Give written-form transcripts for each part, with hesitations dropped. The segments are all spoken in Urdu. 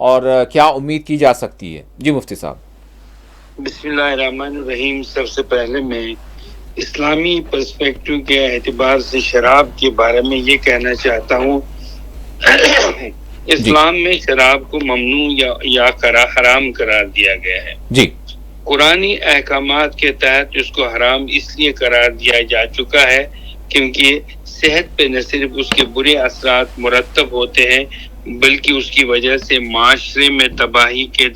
اور کیا امید کی جا سکتی ہے؟ جی مفتی صاحب. بسم اللہ الرحمن الرحیم. سب سے پہلے میں اسلامی پرسپیکٹو کے اعتبار سے شراب کے بارے میں یہ کہنا چاہتا ہوں. اسلام میں شراب کو ممنوع یا حرام قرار دیا گیا ہے. جی. قرآنی احکامات کے تحت اس کو حرام اس لیے قرار دیا جا چکا ہے کیونکہ صحت پہ نہ صرف اس کے برے اثرات مرتب ہوتے ہیں بلکہ اس کی وجہ سے معاشرے میں تباہی کے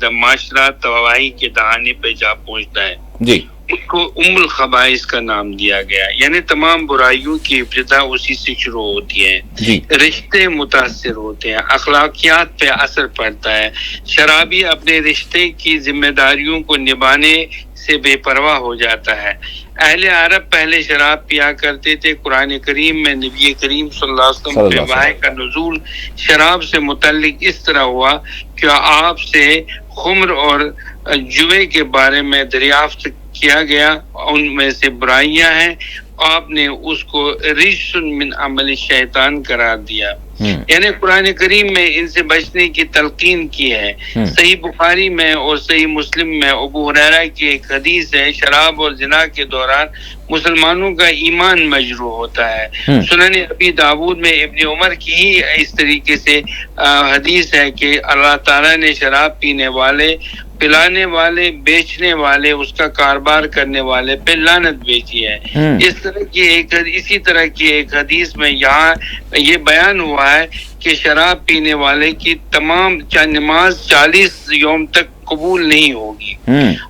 دہانے پہ جا پہنچتا ہے. جی. اس کو ام الخبائث کا نام دیا گیا، یعنی تمام برائیوں کی ابتدا اسی سے شروع ہوتی ہے. جی. رشتے متاثر ہوتے ہیں، اخلاقیات پہ اثر پڑتا ہے. شرابی اپنے رشتے کی ذمہ داریوں کو نبھانے سے بے پرواہ ہو جاتا ہے. اہل عرب پہلے شراب پیا کرتے تھے. قرآن کریم میں نبی کریم صلی اللہ علیہ وسلم کے وحی کا نزول شراب سے متعلق اس طرح ہوا کہ آپ سے خمر اور جوئے کے بارے میں دریافت کیا گیا، ان میں سے برائیاں ہیں. آپ نے اس کو رجس من عمل شیطان قرار دیا. یعنی قرآن کریم میں ان سے بچنے کی تلقین کی ہے. صحیح بخاری میں اور صحیح مسلم میں ابو ہریرہ کی ایک حدیث ہے، شراب اور زنا کے دوران مسلمانوں کا ایمان مجروح ہوتا ہے. سنن ابی داود میں ابن عمر کی ہی اس طریقے سے حدیث ہے کہ اللہ تعالیٰ نے شراب پینے والے، پلانے والے، بیچنے والے، اس کا کاروبار کرنے والے پہ لعنت بھیجی ہے. اسی طرح کی ایک حدیث میں یہاں یہ بیان ہوا ہے کہ شراب پینے والے کی تمام نماز 40 یوم تک قبول نہیں ہوگی.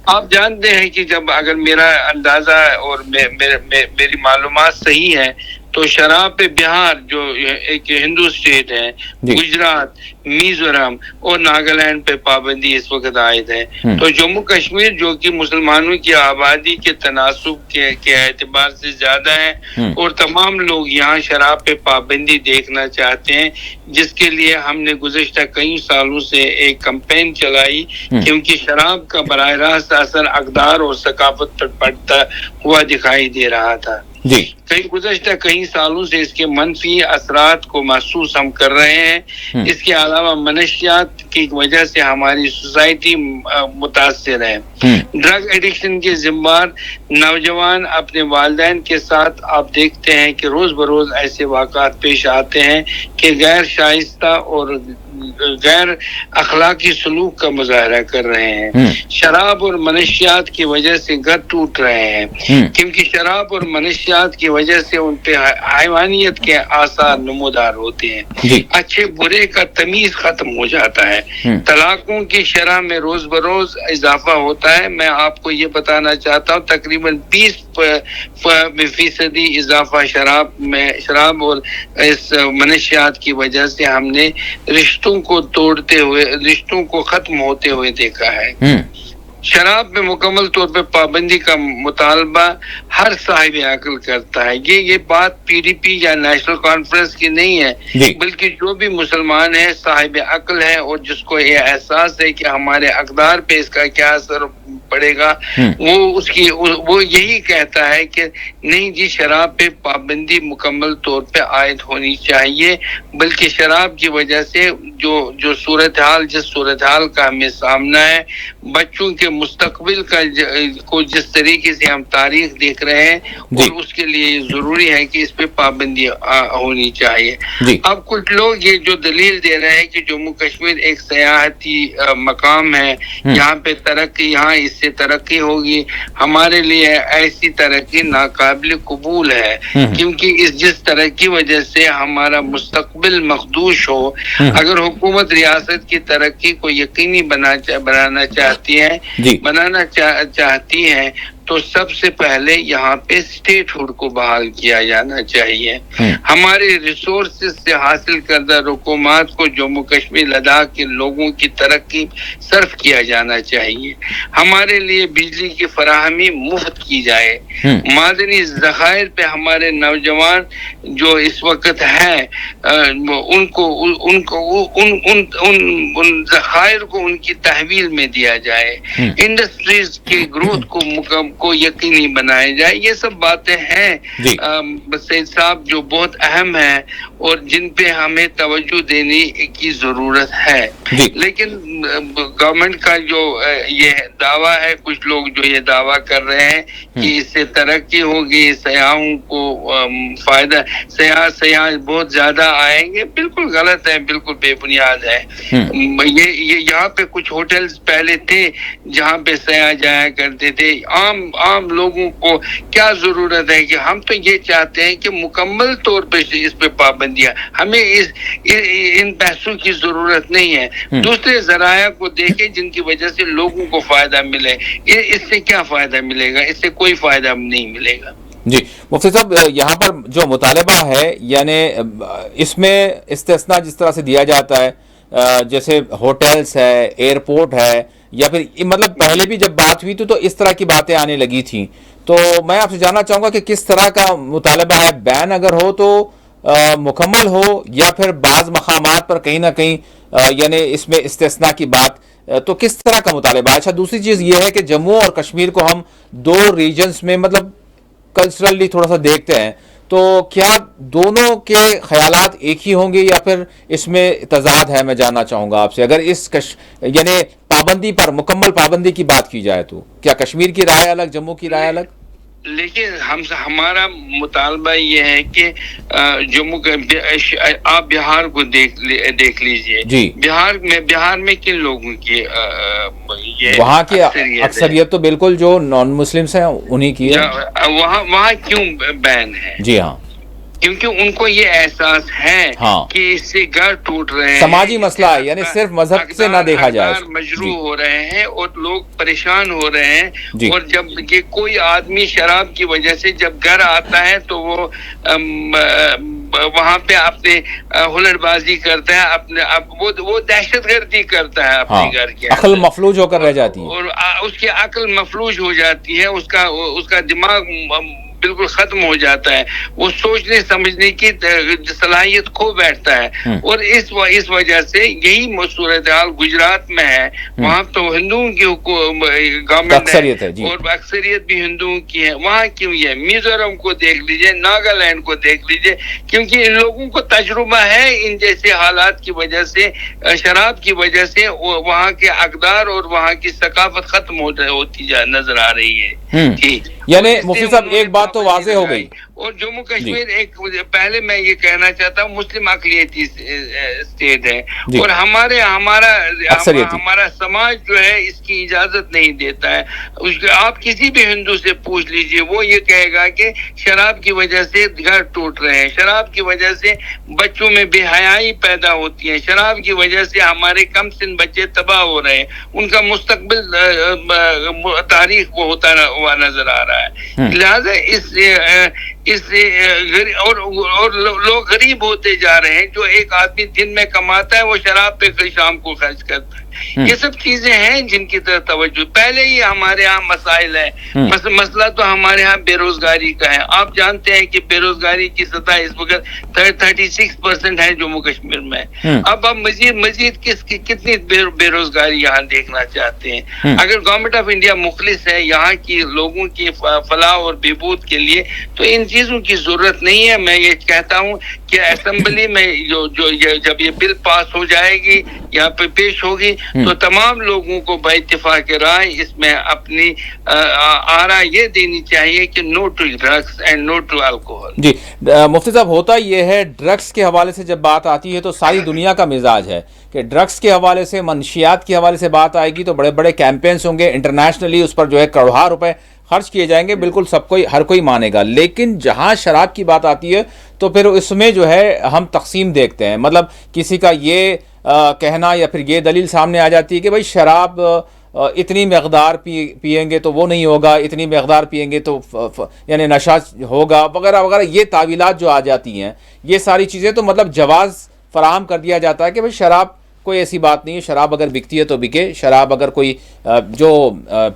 آپ جانتے ہیں کہ جب اگر میرا اندازہ اور میری معلومات صحیح ہے تو شراب پہ بہار جو ایک ہندو اسٹیٹ ہے، گجرات، میزورم اور ناگالینڈ پہ پابندی اس وقت عائد ہے. تو جموں کشمیر جو کہ مسلمانوں کی آبادی کے تناسب کے اعتبار سے زیادہ ہے اور تمام لوگ یہاں شراب پہ پابندی دیکھنا چاہتے ہیں، جس کے لیے ہم نے گزشتہ کئی سالوں سے ایک کمپین چلائی کیونکہ شراب کا براہ راست اثر اقدار اور ثقافت پر پڑتا ہوا دکھائی دے رہا تھا. جی. گزشتہ کئی سالوں سے اس کے منفی اثرات کو محسوس ہم کر رہے ہیں. اس کے علاوہ منشیات کی وجہ سے ہماری سوسائٹی متاثر ہے. ڈرگ ایڈکشن کے ذمہ دار نوجوان اپنے والدین کے ساتھ آپ دیکھتے ہیں کہ روز بروز ایسے واقعات پیش آتے ہیں کہ غیر شائستہ اور غیر اخلاقی سلوک کا مظاہرہ کر رہے ہیں. شراب اور منشیات کی وجہ سے گھر ٹوٹ رہے ہیں کیونکہ شراب اور منشیات کی وجہ سے ان پہ حیوانیت کے آثار نمودار ہوتے ہیں. اچھے برے کا تمیز ختم ہو جاتا ہے. طلاقوں کی شرح میں روز بروز اضافہ ہوتا ہے. میں آپ کو یہ بتانا چاہتا ہوں تقریباً 20% اضافہ شراب اور اس منشیات کی وجہ سے ہم نے رشتوں کو ختم ہوتے ہوئے دیکھا ہے. شراب میں مکمل طور پہ پابندی کا مطالبہ ہر صاحب عقل کرتا ہے. یہ بات PDP یا نیشنل کانفرنس کی نہیں ہے بلکہ جو بھی مسلمان ہے، صاحب عقل ہے اور جس کو یہ احساس ہے کہ ہمارے اقدار پہ اس کا کیا اثر پڑے گا، وہ یہی کہتا ہے کہ نہیں جی، شراب پہ پابندی مکمل طور پہ عائد ہونی چاہیے. بلکہ شراب کی وجہ سے جو صورتحال کا ہمیں سامنا ہے، بچوں کے مستقبل کو جس طریقے سے ہم تاریخ دیکھ رہے ہیں اور اس کے لیے ضروری ہے کہ اس پہ پابندی ہونی چاہیے. اب کچھ لوگ یہ جو دلیل دے رہے ہیں کہ جموں کشمیر ایک سیاحتی مقام ہے، یہاں پہ یہاں اس سے ترقی ہوگی. ہمارے لیے ایسی ترقی ناقابل قبول ہے کیونکہ جس طرح کی وجہ سے ہمارا مستقبل مخدوش ہو. اگر حکومت ریاست کی ترقی کو یقینی بنانا چاہتی ہے تو سب سے پہلے یہاں پہ اسٹیٹ ہوڈ کو بحال کیا جانا چاہیے. ہمارے ریسورسز سے حاصل کردہ رقومات کو جموں کشمیر لداخ کے لوگوں کی ترقی صرف کیا جانا چاہیے. ہمارے لیے بجلی کی فراہمی مفت کی جائے. معدنی ذخائر پہ ہمارے نوجوان جو اس وقت ہیں ان ذخائر کو ان کی تحویل میں دیا جائے. انڈسٹریز کے گروتھ کو یقینی بنایا جائے. یہ سب باتیں ہیں جی سید صاحب جو بہت اہم ہیں اور جن پہ ہمیں توجہ دینے کی ضرورت ہے. جی لیکن گورنمنٹ کا جو یہ دعویٰ ہے, کچھ لوگ جو یہ دعویٰ کر رہے ہیں کہ اس سے ترقی ہوگی, سیاحوں کو فائدہ, سیاح بہت زیادہ آئیں گے, بالکل غلط ہے, بالکل بے بنیاد ہے. یہ یہاں پہ کچھ ہوٹلز پہلے تھے جہاں پہ سیاح جایا کرتے تھے. عام لوگوں کو کیا ضرورت ہے کہ ہم تو یہ چاہتے ہیں کہ مکمل طور پہ اس پہ پابندیاں, ہمیں ان پیسوں کی ضرورت نہیں ہے. دوسرے ذرائع کو دیکھیں جن کی وجہ سے لوگوں کو فائدہ ملے. اس سے کیا فائدہ ملے گا؟ اس سے کوئی فائدہ نہیں ملے گا. جی مفتی صاحب, یہاں پر جو مطالبہ ہے یعنی اس میں استثناء جس طرح سے دیا جاتا ہے, جیسے ہوٹلز ہے, ایئرپورٹ ہے, یا پھر مطلب پہلے بھی جب بات ہوئی تو اس طرح کی باتیں آنے لگی تھیں, تو میں آپ سے جاننا چاہوں گا کہ کس طرح کا مطالبہ ہے. بین اگر ہو تو مکمل ہو, یا پھر بعض مقامات پر کہیں نہ کہیں یعنی اس میں استثناء کی بات, تو کس طرح کا مطالبہ ہے؟ اچھا, دوسری چیز یہ ہے کہ جموں اور کشمیر کو ہم دو ریجنز میں مطلب کلچرلی تھوڑا سا دیکھتے ہیں, تو کیا دونوں کے خیالات ایک ہی ہوں گے یا پھر اس میں تضاد ہے؟ میں جاننا چاہوں گا آپ سے, اگر اس یعنی پابندی پر مکمل پابندی کی بات کی جائے تو کیا کشمیر کی رائے الگ, جموں کی رائے الگ؟ لیکن ہمارا مطالبہ یہ ہے کہ جموں کا, آپ بہار کو دیکھ لیجئے. جی بہار میں کن لوگوں کی وہاں کی اکثریت تو بالکل جو نان مسلمس ہیں انہی کی ہے. وہاں کیوں بین ہے؟ جی ہاں, کیونکہ ان کو یہ احساس ہے کہ اس سے گھر ٹوٹ رہے ہیں, سماجی مسئلہ ہے, یعنی صرف مذہب سے نہ دیکھا جائے, مجروح ہو رہے ہیں اور لوگ پریشان ہو رہے ہیں. اور جب یہ کوئی آدمی شراب کی وجہ سے جب گھر آتا ہے تو وہ وہاں پہ اپنے ہلڑ بازی کرتا ہے, وہ دہشت گردی کرتا ہے اپنے گھر کے, عقل مفلوج ہو کر رہ جاتی ہے, اور اس کی عقل مفلوج ہو جاتی ہے, اس کا دماغ بالکل ختم ہو جاتا ہے, وہ سوچنے سمجھنے کی صلاحیت کھو بیٹھتا ہے. اور اس وجہ سے یہی صورتحال گجرات میں ہے. وہاں تو ہندوؤں کی گورنمنٹ ہے اور اکثریت بھی ہندوؤں کی ہے. وہاں کیوں ہے؟ میزورم کو دیکھ لیجئے, ناگالینڈ کو دیکھ لیجئے, کیونکہ ان لوگوں کو تجربہ ہے ان جیسے حالات کی وجہ سے, شراب کی وجہ سے وہاں کے اقدار اور وہاں کی ثقافت ختم ہوتی نظر آ رہی ہے. یعنی مفتی صاحب ایک بات تو واضح ہو گئی. اور جموں کشمیر ایک, پہلے میں یہ کہنا چاہتا ہوں, مسلم اقلیتی اسٹیٹ ہے, اور ہمارا سماج جو ہے اس کی اجازت نہیں دیتا ہے. آپ کسی بھی ہندو سے پوچھ لیجئے, وہ یہ کہے گا کہ شراب کی وجہ سے گھر ٹوٹ رہے ہیں, شراب کی وجہ سے بچوں میں بے حیائی پیدا ہوتی ہے, شراب کی وجہ سے ہمارے کم سن بچے تباہ ہو رہے ہیں, ان کا مستقبل تاریخ کو ہوتا ہوا نظر آ رہا ہے. لہذا اور لوگ غریب ہوتے جا رہے ہیں. جو ایک آدمی دن میں کماتا ہے وہ شراب پہ شام کو خرچ کرتا ہے. یہ سب چیزیں ہیں جن کی طرف توجہ. پہلے ہی ہمارے ہاں مسائل ہیں. مسئلہ تو ہمارے ہاں بے روزگاری کا ہے. آپ جانتے ہیں کہ بے روزگاری کی سطح اس وقت 36% ہے جموں کشمیر میں. اب مزید کتنی بے روزگاری یہاں دیکھنا چاہتے ہیں؟ اگر گورنمنٹ آف انڈیا مخلص ہے یہاں کی لوگوں کی فلاح اور بہبود کے لیے تو ان چیزوں کی ضرورت نہیں ہے. میں یہ کہتا ہوں کہ اسمبلی میں جب یہ بل پاس ہو جائے گی, یہاں پہ پیش ہوگی, تو تمام لوگوں کو با اتفاق رائے اس میں اپنی آراء یہ دینی چاہیے کہ no to drugs and no to alcohol. جی مفتی صاحب, ہوتا یہ ہے ڈرگس کے حوالے سے جب بات آتی ہے تو ساری دنیا کا مزاج ہے کہ ڈرگس کے حوالے سے, منشیات کے حوالے سے بات آئے گی تو بڑے بڑے کیمپینز ہوں گے, انٹرنیشنلی اس پر جو ہے کروڑوں روپے خرچ کیے جائیں گے, بالکل ہر کوئی مانے گا. لیکن جہاں شراب کی بات آتی ہے تو پھر اس میں جو ہے ہم تقسیم دیکھتے ہیں. مطلب کسی کا یہ کہنا یا پھر یہ دلیل سامنے آ جاتی ہے کہ بھائی شراب اتنی مقدار پیئیں گے تو وہ نہیں ہوگا, اتنی مقدار پیئیں گے تو یعنی نشہ ہوگا وغیرہ وغیرہ. یہ تعویلات جو آ جاتی ہیں, یہ ساری چیزیں تو مطلب جواز فراہم کر دیا جاتا ہے کہ بھائی شراب کوئی ایسی بات نہیں ہے, شراب اگر بکتی ہے تو بکے, شراب اگر کوئی جو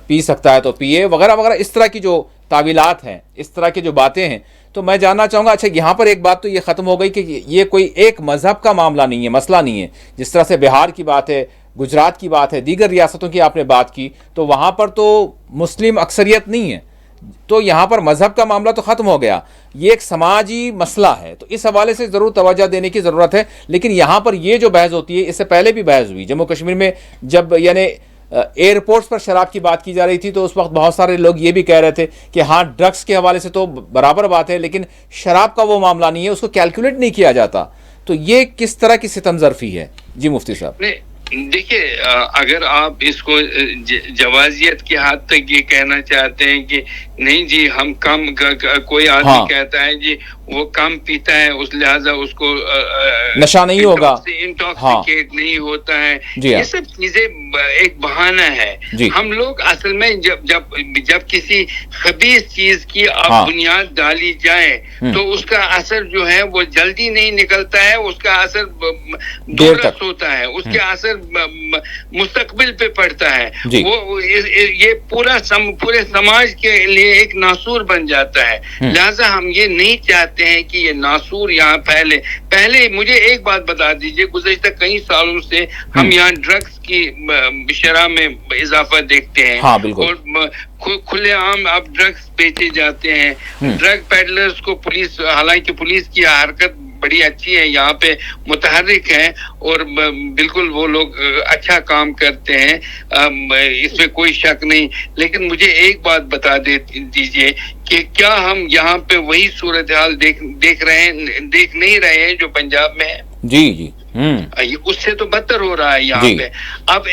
پی سکتا ہے تو پیے وغیرہ وغیرہ. اس طرح کی جو تعویلات ہیں, اس طرح کی جو باتیں ہیں, تو میں جاننا چاہوں گا. اچھا, یہاں پر ایک بات تو یہ ختم ہو گئی کہ یہ کوئی ایک مذہب کا معاملہ نہیں ہے, مسئلہ نہیں ہے. جس طرح سے بہار کی بات ہے, گجرات کی بات ہے, دیگر ریاستوں کی آپ نے بات کی, تو وہاں پر تو مسلم اکثریت نہیں ہے, تو یہاں پر مذہب کا معاملہ تو ختم ہو گیا, یہ ایک سماجی مسئلہ ہے, تو اس حوالے سے ضرور توجہ دینے کی ضرورت ہے. لیکن یہاں پر یہ جو بحث ہوتی ہے, اس سے پہلے بھی بحث ہوئی جموں کشمیر میں, جب یعنی ایئرپورٹس پر شراب کی بات کی جا رہی تھی, تو اس وقت بہت سارے لوگ یہ بھی کہہ رہے تھے کہ ہاں ڈرگس کے حوالے سے تو برابر بات ہے, لیکن شراب کا وہ معاملہ نہیں ہے, اس کو کیلکولیٹ نہیں کیا جاتا. تو یہ کس طرح کی ستم ظرفی ہے؟ جی مفتی صاحب. دیکھیے, اگر آپ اس کو جوازیت کی حد تک یہ کہنا چاہتے ہیں کہ نہیں جی ہم کم, کوئی آدمی کہتا ہے جی وہ کم پیتا ہے اس لہذا اس کو نشہ نہیں ہوگا, انٹاکسیکیٹ نہیں ہوتا ہے, یہ سب چیزیں ایک بہانہ ہے. ہم لوگ اصل میں جب کسی خبیث چیز کی بنیاد ڈالی جائے تو اس کا اثر جو ہے وہ جلدی نہیں نکلتا ہے, اس کا اثر دور رس ہوتا ہے, اس کے اثر مستقبل پہ پڑتا ہے. وہ یہ پورے سماج کے لیے ایک ناسور بن جاتا ہے. لہذا ہم یہ نہیں چاہتے ہیں کہ یہ ناسور یہاں پہلے مجھے ایک بات بتا دیجئے, گزشتہ کئی سالوں سے ہم یہاں ڈرگس کی شرح میں اضافہ دیکھتے ہیں, اور کھلے عام اب ڈرگس بیچے جاتے ہیں. ڈرگ پیڈلرز کو پولیس, حالانکہ پولیس کی حرکت بڑی اچھی ہے, یہاں پہ متحرک ہیں اور بالکل وہ لوگ اچھا کام کرتے ہیں, اس میں کوئی شک نہیں. لیکن مجھے ایک بات بتا دیجئے کہ کیا ہم یہاں پہ وہی صورتحال دیکھ نہیں رہے ہیں جو پنجاب میں ہے؟ جی جی, اس سے تو بدتر ہو رہا ہے یہاں پہ. اب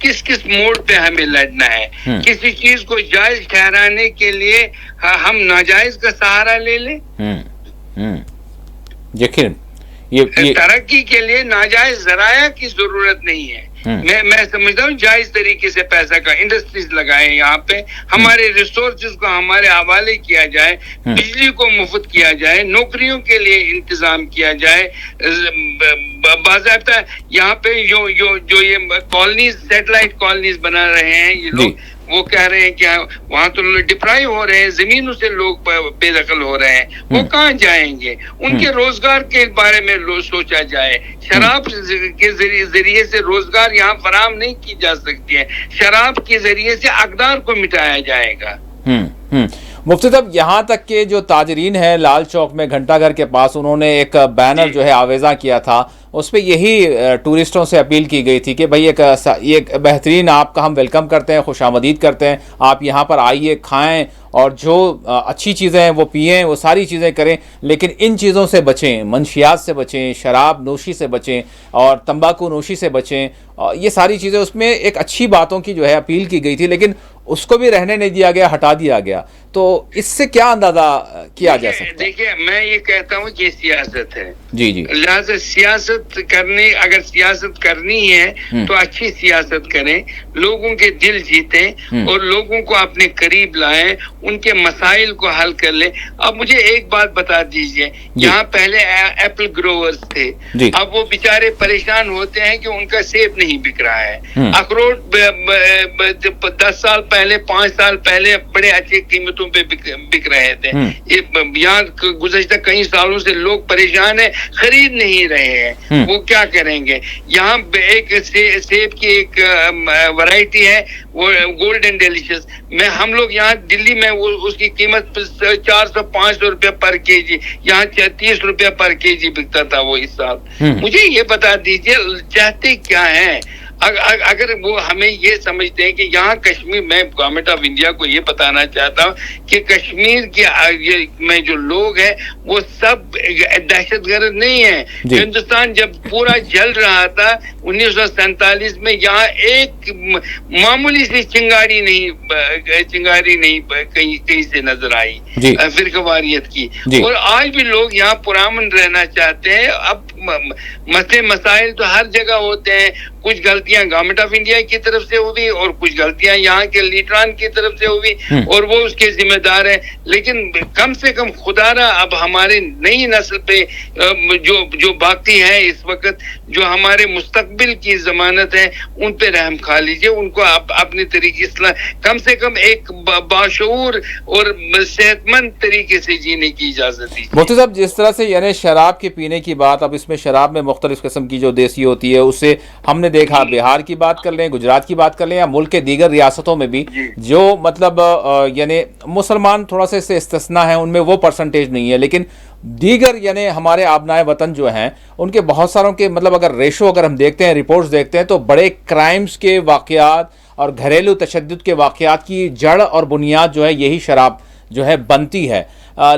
کس موڑ پہ ہمیں لڑنا ہے؟ کسی چیز کو جائز ٹھہرانے کے لیے ہم ناجائز کا سہارا لے لیں. یقین ترقی کے لیے ناجائز ذرائع کی ضرورت نہیں ہے. میں سمجھتا ہوں جائز طریقے سے پیسہ کا انڈسٹریز لگائیں یہاں پہ, ہمارے ریسورسز کو ہمارے حوالے کیا جائے, بجلی کو مفت کیا جائے, نوکریوں کے لیے انتظام کیا جائے. باضابطہ یہاں پہ جو یہ کالونیز, سیٹلائٹ کالونیز بنا رہے ہیں یہ لوگ, وہ کہہ رہے ہیں کہ وہاں تو ڈپرائیو ہو رہے ہیں, زمینوں سے لوگ بے دخل ہو رہے ہیں, وہ کہاں جائیں گے؟ ان کے روزگار کے بارے میں سوچا جائے. شراب کے ذریعے سے روزگار یہاں فراہم نہیں کی جا سکتی ہے, شراب کے ذریعے سے اقدار کو مٹایا جائے گا. مفتی صاحب, یہاں تک کہ جو تاجرین ہیں لال چوک میں گھنٹہ گھر کے پاس, انہوں نے ایک بینر جو ہے آویزاں کیا تھا, اس پہ یہی ٹورسٹوں سے اپیل کی گئی تھی کہ بھئی ایک بہترین آپ کا ہم ویلکم کرتے ہیں, خوش آمدید کرتے ہیں, آپ یہاں پر آئیے, کھائیں اور جو اچھی چیزیں ہیں وہ پئیں, وہ ساری چیزیں کریں, لیکن ان چیزوں سے بچیں, منشیات سے بچیں, شراب نوشی سے بچیں اور تمباکو نوشی سے بچیں. یہ ساری چیزیں اس میں ایک اچھی باتوں کی جو ہے اپیل کی گئی تھی, لیکن اس کو بھی رہنے نہیں دیا گیا, ہٹا دیا گیا. تو اس سے کیا اندازہ کیا جا سکتا ہے؟ دیکھیے, میں یہ کہتا ہوں کہ سیاست ہے. جی جی, لہٰذا اگر سیاست کرنی ہے تو اچھی سیاست کریں, لوگوں کے دل جیتیں اور لوگوں کو اپنے قریب لائیں, ان کے مسائل کو حل کر لیں. اب مجھے ایک بات بتا دیجئے, یہاں پہلے ایپل گروورز تھے, اب وہ بیچارے پریشان ہوتے ہیں کہ ان کا سیب نہیں بک رہا ہے. اخروٹ 10 سال پہلے, 5 سال پہلے بڑے اچھی قیمتوں پہ بک رہے تھے. یہاں گزشتہ کئی سالوں سے لوگ پریشان ہیں, خرید نہیں رہے ہیں, وہ کیا کریں گے؟ یہاں ایک سیب کی ایک ورائٹی ہے, وہ گولڈن ڈیلیشس, ہم لوگ یہاں دلی میں اس کی قیمت 400-500 روپے پر کے جی, یہاں 30 روپے پر کے جی بکتا تھا وہ اس سال. مجھے یہ بتا دیجئے چاہتے کیا ہیں؟ اگر وہ ہمیں یہ سمجھتے ہیں کہ یہاں کشمیر, میں گورنمنٹ آف انڈیا کو یہ بتانا چاہتا ہوں کہ کشمیر کے میں جو لوگ ہیں وہ سب دہشت گرد نہیں ہیں. ہندوستان جب پورا جل رہا تھا 1947 میں, یہاں ایک معمولی سی چنگاری نہیں کہیں سے نظر آئی فرقہ واریت کی. اور آج بھی لوگ یہاں پرامن رہنا چاہتے ہیں. اب مسائل تو ہر جگہ ہوتے ہیں, کچھ غلطیاں گورنمنٹ آف انڈیا کی طرف سے ہوئی اور کچھ غلطیاں یہاں کے لیڈران کی طرف سے ہوئی, اور وہ اس کے ذمہ دار ہیں. لیکن کم سے کم خدا را اب ہمارے نئی نسل پہ جو باقی ہے اس وقت, جو ہمارے مستقبل کی ضمانت ہے, ان پہ رحم کھا لیجئے, ان کو اپنے طریقے اصلاح, کم سے کم ایک باشعور اور صحت مند طریقے سے جینے کی اجازت دیجیے. مفتی صاحب, جس طرح سے یعنی شراب کے پینے کی بات اب اس میں میں شراب میں مختلف قسم کی جو دیسی ہوتی ہے، اس سے ہم نے دیکھا بہار کی بات کر لیں، گجرات کی بات کر لیں یا ملک کے دیگر ریاستوں میں بھی جو مطلب یعنی مسلمان تھوڑا سا اس سے استثناء ہیں، ان میں وہ پرسنٹیج نہیں ہے، لیکن دیگر یعنی ہمارے آبنائے وطن جو ہیں ان کے بہت ساروں کے مطلب اگر ریشو اگر ہم دیکھتے ہیں، رپورٹس دیکھتے ہیں، تو بڑے کرائمز کے واقعات اور گھریلو تشدد کے واقعات کی جڑ اور بنیاد جو ہے یہی شراب جو ہے بنتی ہے۔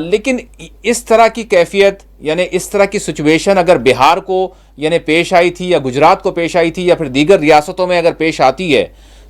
لیکن اس طرح کی کیفیت یعنی اس طرح کی سچویشن اگر بہار کو یعنی پیش آئی تھی یا گجرات کو پیش آئی تھی یا پھر دیگر ریاستوں میں اگر پیش آتی ہے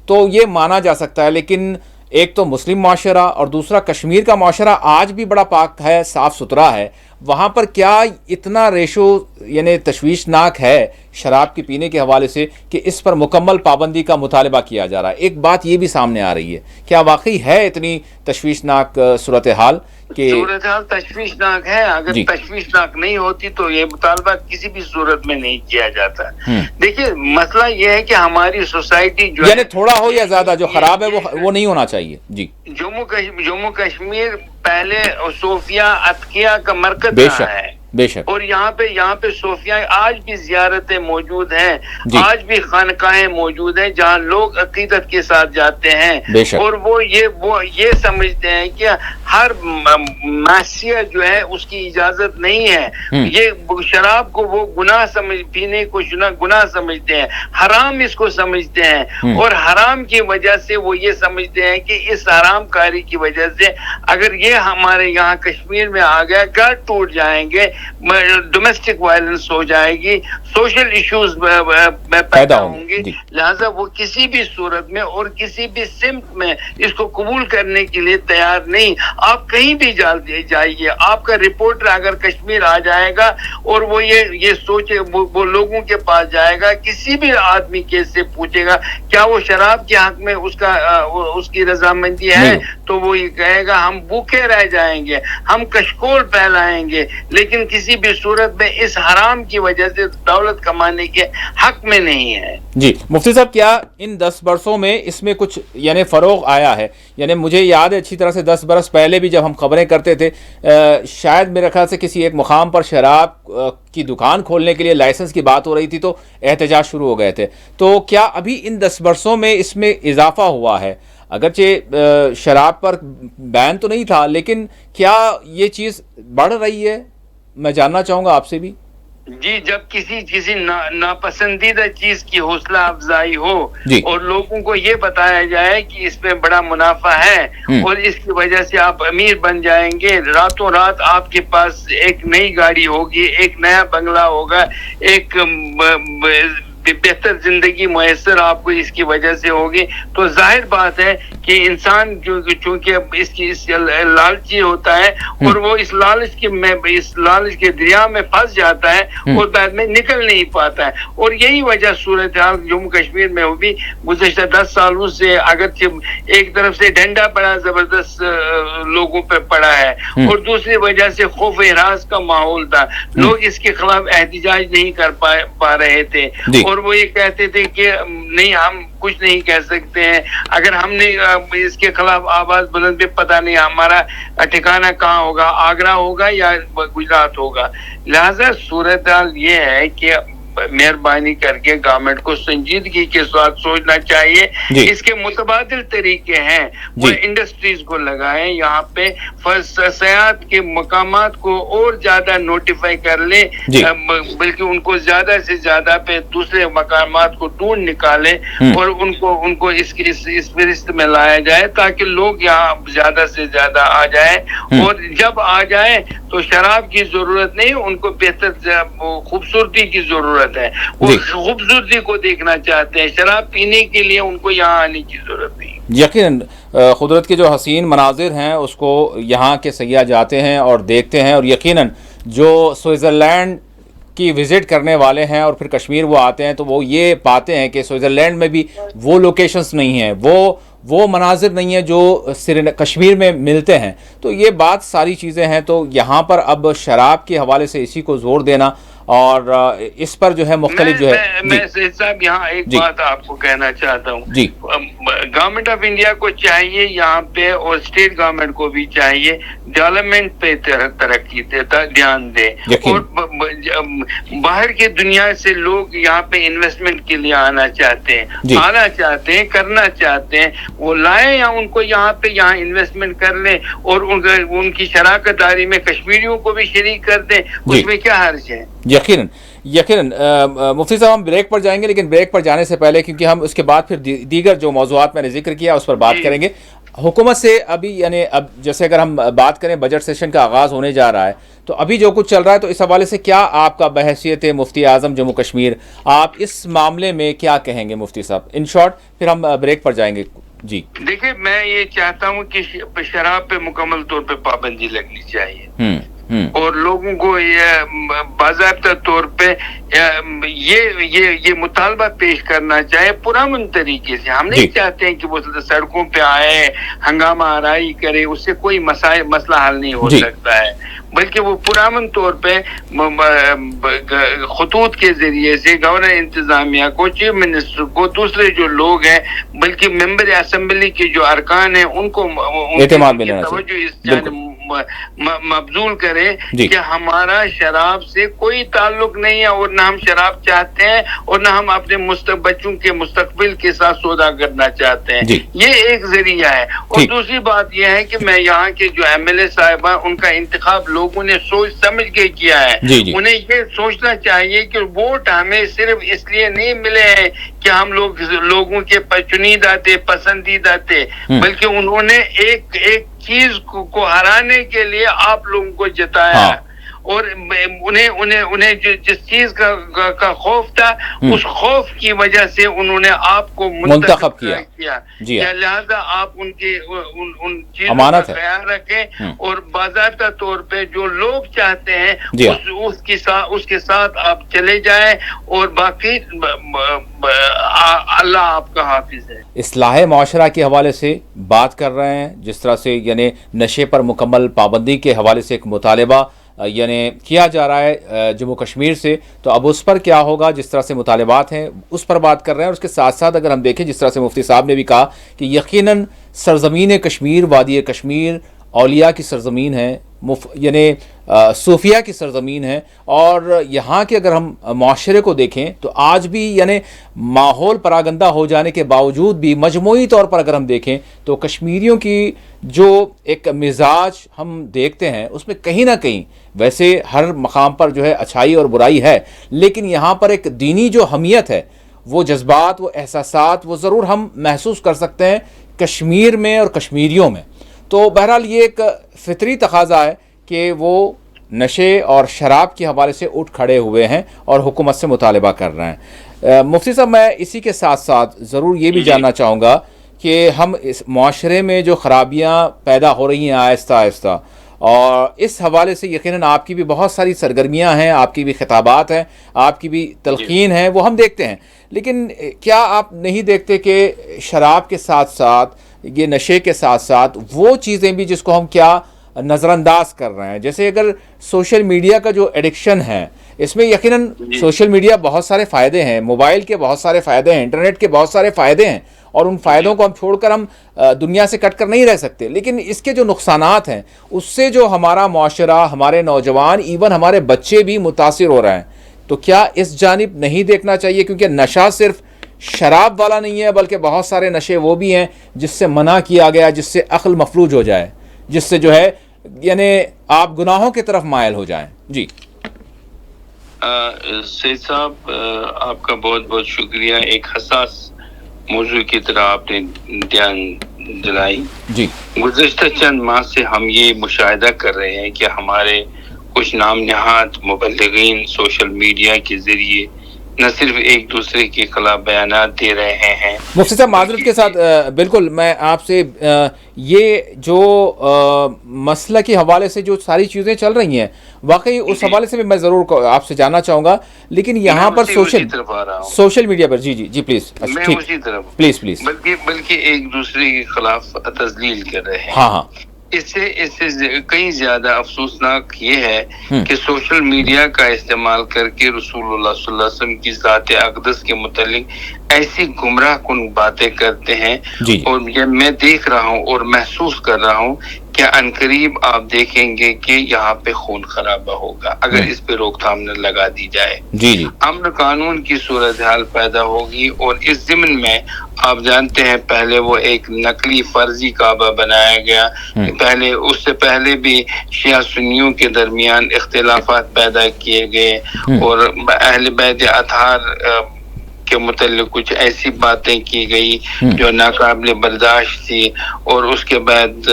تو یہ مانا جا سکتا ہے، لیکن ایک تو مسلم معاشرہ اور دوسرا کشمیر کا معاشرہ آج بھی بڑا پاک ہے، صاف ستھرا ہے، وہاں پر کیا اتنا ریشو یعنی تشویشناک ہے شراب کے پینے کے حوالے سے کہ اس پر مکمل پابندی کا مطالبہ کیا جا رہا ہے؟ ایک بات یہ بھی سامنے آ رہی ہے، کیا واقعی ہے اتنی تشویشناک صورتحال کہ صورتحال تشویشناک ہے؟ اگر تشویشناک نہیں ہوتی تو یہ مطالبہ کسی بھی صورت میں نہیں کیا جاتا۔ دیکھیے مسئلہ یہ ہے کہ ہماری سوسائٹی جو یعنی تھوڑا ہو یا زیادہ جو خراب ہے وہ نہیں ہونا چاہیے۔ جی، جموں کشمیر پہلے صوفیہ اتقیہ کا مرکز رہا ہے، بے شک، اور یہاں پہ صوفیہ آج بھی زیارتیں موجود ہیں، آج بھی خانقاہیں موجود ہیں جہاں لوگ عقیدت کے ساتھ جاتے ہیں، اور وہ یہ سمجھتے ہیں کہ ہر معصیت جو ہے اس کی اجازت نہیں ہے، یہ شراب کو وہ پینے کو گناہ سمجھتے ہیں، حرام اس کو سمجھتے ہیں، اور حرام کی وجہ سے وہ یہ سمجھتے ہیں کہ اس حرام کاری کی وجہ سے اگر یہ ہمارے یہاں کشمیر میں آ گیا گھر ٹوٹ جائیں گے، ڈومیسٹک وائلنس ہو جائے گی، سوشل ایشوز پیدا ہوں گے، لہذا وہ کسی بھی صورت میں اور کسی بھی سمت میں اس کو قبول کرنے کے لیے تیار نہیں۔ آپ کہیں بھی جائیے، آپ کا رپورٹر اگر کشمیر آ جائے گا اور وہ یہ سوچے، وہ لوگوں کے پاس جائے گا، کسی بھی آدمی کے سے پوچھے گا کیا وہ شراب کے حق میں اس کی رضامندی ہے، تو وہ یہ کہے گا ہم بھوکے رہ جائیں گے، ہم کشکول پھیلائیں گے، لیکن کسی بھی صورت میں اس حرام کی وجہ سے دولت کمانے کے حق میں نہیں ہے۔ جی مفتی صاحب، کیا ان 10 برسوں میں اس میں کچھ یعنی فروغ آیا ہے؟ یعنی مجھے یاد ہے اچھی طرح سے 10 برس پہلے بھی جب ہم خبریں کرتے تھے، شاید میرے خیال سے کسی ایک مقام پر شراب کی دکان کھولنے کے لیے لائسنس کی بات ہو رہی تھی تو احتجاج شروع ہو گئے تھے، تو کیا ابھی ان 10 برسوں میں اس میں اضافہ ہوا ہے؟ اگرچہ شراب پر بین تو نہیں تھا، لیکن کیا یہ چیز بڑھ رہی ہے؟ میں جاننا چاہوں گا آپ سے بھی۔ جی، جب کسی ناپسندیدہ چیز کی حوصلہ افزائی ہو اور لوگوں کو یہ بتایا جائے کہ اس میں بڑا منافع ہے اور اس کی وجہ سے آپ امیر بن جائیں گے، راتوں رات آپ کے پاس ایک نئی گاڑی ہوگی، ایک نیا بنگلہ ہوگا، ایک بہتر زندگی میسر آپ کو اس کی وجہ سے ہوگی، تو ظاہر بات ہے کہ انسان چونکہ اس لالچی ہوتا ہے اور وہ اس لالچ کے دریا میں پھنس جاتا ہے اور بعد میں نکل نہیں پاتا ہے۔ اور یہی وجہ صورتحال جموں کشمیر میں بھی گزشتہ 10 سالوں سے اگرچہ ایک طرف سے ڈنڈا بڑا زبردست لوگوں پہ پڑا ہے اور دوسری وجہ سے خوف ہراس کا ماحول تھا، لوگ اس کے خلاف احتجاج نہیں کر پا رہے تھے، اور وہ یہ کہتے تھے کہ نہیں ہم کچھ نہیں کہہ سکتے ہیں، اگر ہم نے اس کے خلاف آواز بلند بھی پتہ نہیں ہمارا ٹھکانہ کہاں ہوگا، آگرہ ہوگا یا گجرات ہوگا۔ لہذا صورتحال یہ ہے کہ مہربانی کر کے گورنمنٹ کو سنجیدگی کے ساتھ سوچنا چاہیے، اس کے متبادل طریقے ہیں، وہ انڈسٹریز کو لگائیں، یہاں پہ سیاحت کے مقامات کو اور زیادہ نوٹیفائی کر لیں، بلکہ ان کو زیادہ سے زیادہ پہ دوسرے مقامات کو ڈھونڈ نکالیں اور ان کو اس فہرست میں لایا جائے تاکہ لوگ یہاں زیادہ سے زیادہ آ جائیں، اور جب آ جائیں تو شراب کی ضرورت نہیں، ان کو بہتر خوبصورتی کی ضرورت ہے، وہ خوبصورتی کو دیکھنا چاہتے ہیں، شراب پینے کے لیے ان کو یہاں آنے کی ضرورت نہیں۔ یقیناً قدرت کے جو حسین مناظر ہیں اس کو یہاں کے سیاح جاتے ہیں اور دیکھتے ہیں، اور یقیناً جو سوئٹزرلینڈ کی وزٹ کرنے والے ہیں اور پھر کشمیر وہ آتے ہیں تو وہ یہ پاتے ہیں کہ سوئٹزرلینڈ میں بھی وہ لوکیشنز نہیں ہیں، وہ مناظر نہیں ہیں جو کشمیر میں ملتے ہیں، تو یہ بات ساری چیزیں ہیں۔ تو یہاں پر اب شراب کے حوالے سے اسی کو زور دینا اور اس پر جو ہے مختلف جو ہے میں سید صاحب یہاں ایک بات آپ کو کہنا چاہتا ہوں. جی گورنمنٹ آف انڈیا کو چاہیے یہاں پہ اور اسٹیٹ گورنمنٹ کو بھی چاہیے ڈیولپمنٹ پہ ترقی دھیان دے, اور باہر کی دنیا سے لوگ یہاں پہ انویسٹمنٹ کے لیے آنا چاہتے ہیں, کرنا چاہتے ہیں, وہ لائیں یا ان کو یہاں انویسٹمنٹ کر لیں اور ان کی شراکت داری میں کشمیریوں کو بھی شریک کر دیں, اس میں کیا حرج ہے؟ یقیناً مفتی صاحب ہم بریک پر جائیں گے, لیکن بریک پر جانے سے پہلے کیونکہ ہم اس کے بعد پھر دیگر جو موضوعات میں نے ذکر کیا اس پر بات کریں گے. حکومت سے ابھی یعنی اب جیسے اگر ہم بات کریں بجٹ سیشن کا آغاز ہونے جا رہا ہے تو ابھی جو کچھ چل رہا ہے تو اس حوالے سے کیا آپ کا بحیثیت مفتی اعظم جموں کشمیر آپ اس معاملے میں کیا کہیں گے مفتی صاحب ان شارٹ, پھر ہم بریک پر جائیں گے. جی دیکھیں میں یہ چاہتا ہوں کہ شراب پہ مکمل طور پہ پابندی لگنی چاہیے اور لوگوں کو یہ باضابطہ طور پہ یہ مطالبہ پیش کرنا چاہے پرامن طریقے سے. ہم نہیں چاہتے ہیں کہ وہ سڑکوں پہ آئے ہنگامہ آرائی کرے, اس سے کوئی مسئلہ حل نہیں ہو سکتا ہے, بلکہ وہ پرامن طور پہ خطوط کے ذریعے سے گورنر انتظامیہ کو, چیف منسٹر کو, دوسرے جو لوگ ہیں بلکہ ممبر اسمبلی کے جو ارکان ہیں ان کو توجہ اس جانب مبذول کرے کہ ہمارا شراب سے کوئی تعلق نہیں ہے اور نہ ہم شراب چاہتے ہیں اور نہ ہم اپنے بچوں کے مستقبل کے ساتھ سودا کرنا چاہتے ہیں. یہ ایک ذریعہ ہے. اور دوسری بات یہ ہے کہ میں یہاں کے جو ایم ایل اے صاحب ہیں ان کا انتخاب لوگوں نے سوچ سمجھ کے کیا ہے. انہیں یہ سوچنا چاہیے کہ ووٹ ہمیں صرف اس لیے نہیں ملے ہیں کہ ہم لوگوں کے چنیدہ تھے, پسندیدہ تھے, بلکہ انہوں نے ایک چیز کو ہرانے کے لیے آپ لوگوں کو جتایا اور انہیں جس چیز کا خوف تھا اس خوف کی وجہ سے انہوں نے آپ کو منتخب کیا. لہذا آپ ان چیزوں کا خیال رکھیں اور باضابطہ طور پہ جو لوگ چاہتے ہیں اس کے ساتھ آپ چلے جائیں اور باقی اللہ آپ کا حافظ ہے. اصلاح معاشرہ کے حوالے سے بات کر رہے ہیں, جس طرح سے یعنی نشے پر مکمل پابندی کے حوالے سے ایک مطالبہ یعنی کیا جا رہا ہے جموں کشمیر سے, تو اب اس پر کیا ہوگا, جس طرح سے مطالبات ہیں اس پر بات کر رہے ہیں. اور اس کے ساتھ ساتھ اگر ہم دیکھیں جس طرح سے مفتی صاحب نے بھی کہا کہ یقیناً سرزمین کشمیر, وادی کشمیر اولیاء کی سرزمین ہے, یعنی صوفیہ کی سرزمین ہے, اور یہاں کے اگر ہم معاشرے کو دیکھیں تو آج بھی یعنی ماحول پراگندہ ہو جانے کے باوجود بھی مجموعی طور پر اگر ہم دیکھیں تو کشمیریوں کی جو ایک مزاج ہم دیکھتے ہیں اس میں کہیں نہ کہیں, ویسے ہر مقام پر جو ہے اچھائی اور برائی ہے, لیکن یہاں پر ایک دینی جو حمیت ہے, وہ جذبات, وہ احساسات, وہ ضرور ہم محسوس کر سکتے ہیں کشمیر میں اور کشمیریوں میں. تو بہرحال یہ ایک فطری تقاضا ہے کہ وہ نشے اور شراب کے حوالے سے اٹھ کھڑے ہوئے ہیں اور حکومت سے مطالبہ کر رہے ہیں. مفتی صاحب میں اسی کے ساتھ ساتھ ضرور یہ بھی جاننا چاہوں گا کہ ہم اس معاشرے میں جو خرابیاں پیدا ہو رہی ہیں آہستہ آہستہ, اور اس حوالے سے یقیناً آپ کی بھی بہت ساری سرگرمیاں ہیں, آپ کی بھی خطابات ہیں, آپ کی بھی تلقین ہیں, وہ ہم دیکھتے ہیں, لیکن کیا آپ نہیں دیکھتے کہ شراب کے ساتھ ساتھ, یہ نشے کے ساتھ ساتھ وہ چیزیں بھی جس کو ہم کیا نظر انداز کر رہے ہیں, جیسے اگر سوشل میڈیا کا جو ایڈکشن ہے, اس میں یقیناً سوشل میڈیا بہت سارے فائدے ہیں, موبائل کے بہت سارے فائدے ہیں, انٹرنیٹ کے بہت سارے فائدے ہیں, اور ان فائدوں کو ہم چھوڑ کر ہم دنیا سے کٹ کر نہیں رہ سکتے, لیکن اس کے جو نقصانات ہیں اس سے جو ہمارا معاشرہ, ہمارے نوجوان, ایون ہمارے بچے بھی متاثر ہو رہے ہیں. تو کیا اس جانب نہیں دیکھنا چاہیے, کیونکہ نشہ صرف شراب والا نہیں ہے بلکہ بہت سارے نشے وہ بھی ہیں جس سے منع کیا گیا, جس سے عقل مفلوج ہو جائے, جس سے جو ہے یعنی آپ گناہوں کی طرف مائل ہو جائیں. جی سید صاحب آپ کا بہت بہت شکریہ, ایک حساس موضوع کی طرح آپ نے دھیان دلائی. جی گزشتہ چند ماہ سے ہم یہ مشاہدہ کر رہے ہیں کہ ہمارے کچھ نام نہاد مبلغین سوشل میڈیا کے ذریعے نہ صرف ایک دوسرے کے خلاف بیانات دے رہے ہیں. مفتی صاحب معذرت کے ساتھ بالکل میں آپ سے یہ جو مسئلہ کے حوالے سے جو ساری چیزیں چل رہی ہیں واقعی اس حوالے سے بھی میں ضرور آپ سے جاننا چاہوں گا, لیکن یہاں پر سوشل میڈیا پر جی پلیز میں اسی طرف پلیز بلکہ ایک دوسرے کے خلاف تذلیل کر رہے ہیں. ہاں اس سے کئی زیادہ افسوسناک یہ ہے کہ سوشل میڈیا کا استعمال کر کے رسول اللہ صلی اللہ علیہ وسلم کی ذات اقدس کے متعلق ایسی گمراہ کن باتیں کرتے ہیں، اور یہ میں دیکھ رہا ہوں اور محسوس کر رہا ہوں کہ عنقریب آپ دیکھیں گے کہ یہاں پہ خون خرابہ ہوگا اگر اس پہ روک تھام نہ لگا دی جائے، امن قانون کی صورتحال پیدا ہوگی۔ اور اس ضمن میں آپ جانتے ہیں پہلے وہ ایک نقلی فرضی کعبہ بنایا گیا، پہلے اس سے پہلے بھی شیعہ سنیوں کے درمیان اختلافات پیدا کیے گئے، اور اہل بیت اطہار کے متعلق کچھ ایسی باتیں کی گئی جو ناقابل برداشت تھی، اور اس کے بعد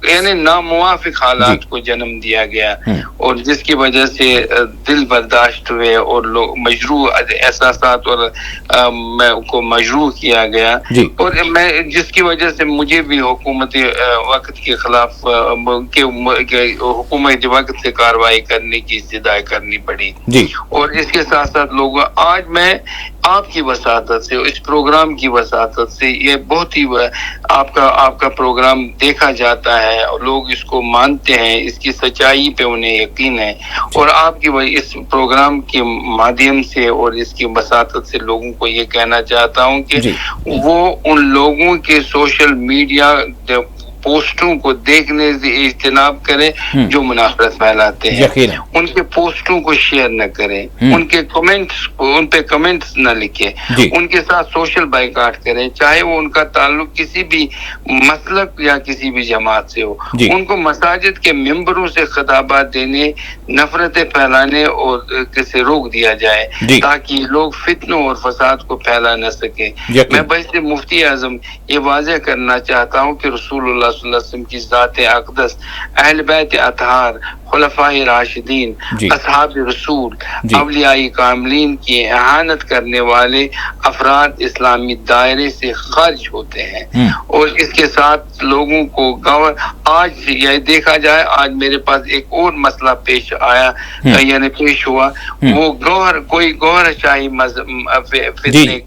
یعنی ناموافق حالات کو جنم دیا گیا، اور جس کی وجہ سے دل برداشت ہوئے اور لوگ مجروح احساسات اور کو مجروح کیا گیا، اور میں جس کی وجہ سے مجھے بھی حکومت وقت کے خلاف حکومت وقت سے کارروائی کرنے کی استدعا کرنی پڑی۔ اور اس کے ساتھ ساتھ لوگ آج میں آپ کی وساطت سے، اس پروگرام کی وساطت سے، یہ بہت ہی آپ کا پروگرام دیکھا جاتا ہے اور لوگ اس کو مانتے ہیں، اس کی سچائی پہ انہیں یقین ہے، اور آپ کی اس پروگرام کے مادھیم سے اور اس کی وساطت سے لوگوں کو یہ کہنا چاہتا ہوں کہ وہ ان لوگوں کے سوشل میڈیا پوسٹوں کو دیکھنے سے اجتناب کریں جو منافرت پھیلاتے ہیں، ان کے پوسٹوں کو شیئر نہ کریں، ان کے کمنٹس ان پہ کمنٹس نہ لکھیں، ان کے ساتھ سوشل بائیکاٹ کریں، چاہے وہ ان کا تعلق کسی بھی مسلک یا کسی بھی جماعت سے ہو، ان کو مساجد کے ممبروں سے خطابات دینے، نفرتیں پھیلانے اور سے روک دیا جائے تاکہ لوگ فتنوں اور فساد کو پھیلا نہ سکیں۔ میں بحث مفتی اعظم یہ واضح کرنا چاہتا ہوں کہ رسول اللہ صلی اللہ علیہ وسلم کی ذات اقدس، اہل بیت اطہار، خلفائے راشدین، اصحاب رسول، اولیاء کاملین کی اہانت کرنے والے افراد اسلامی دائرے سے خارج ہوتے ہیں، اور اس کے ساتھ لوگوں کو آج یہ دیکھا جائے، آج میرے پاس ایک اور مسئلہ پیش آیا، یعنی پیش ہوا، وہ کوئی گوہر شاہی فتنے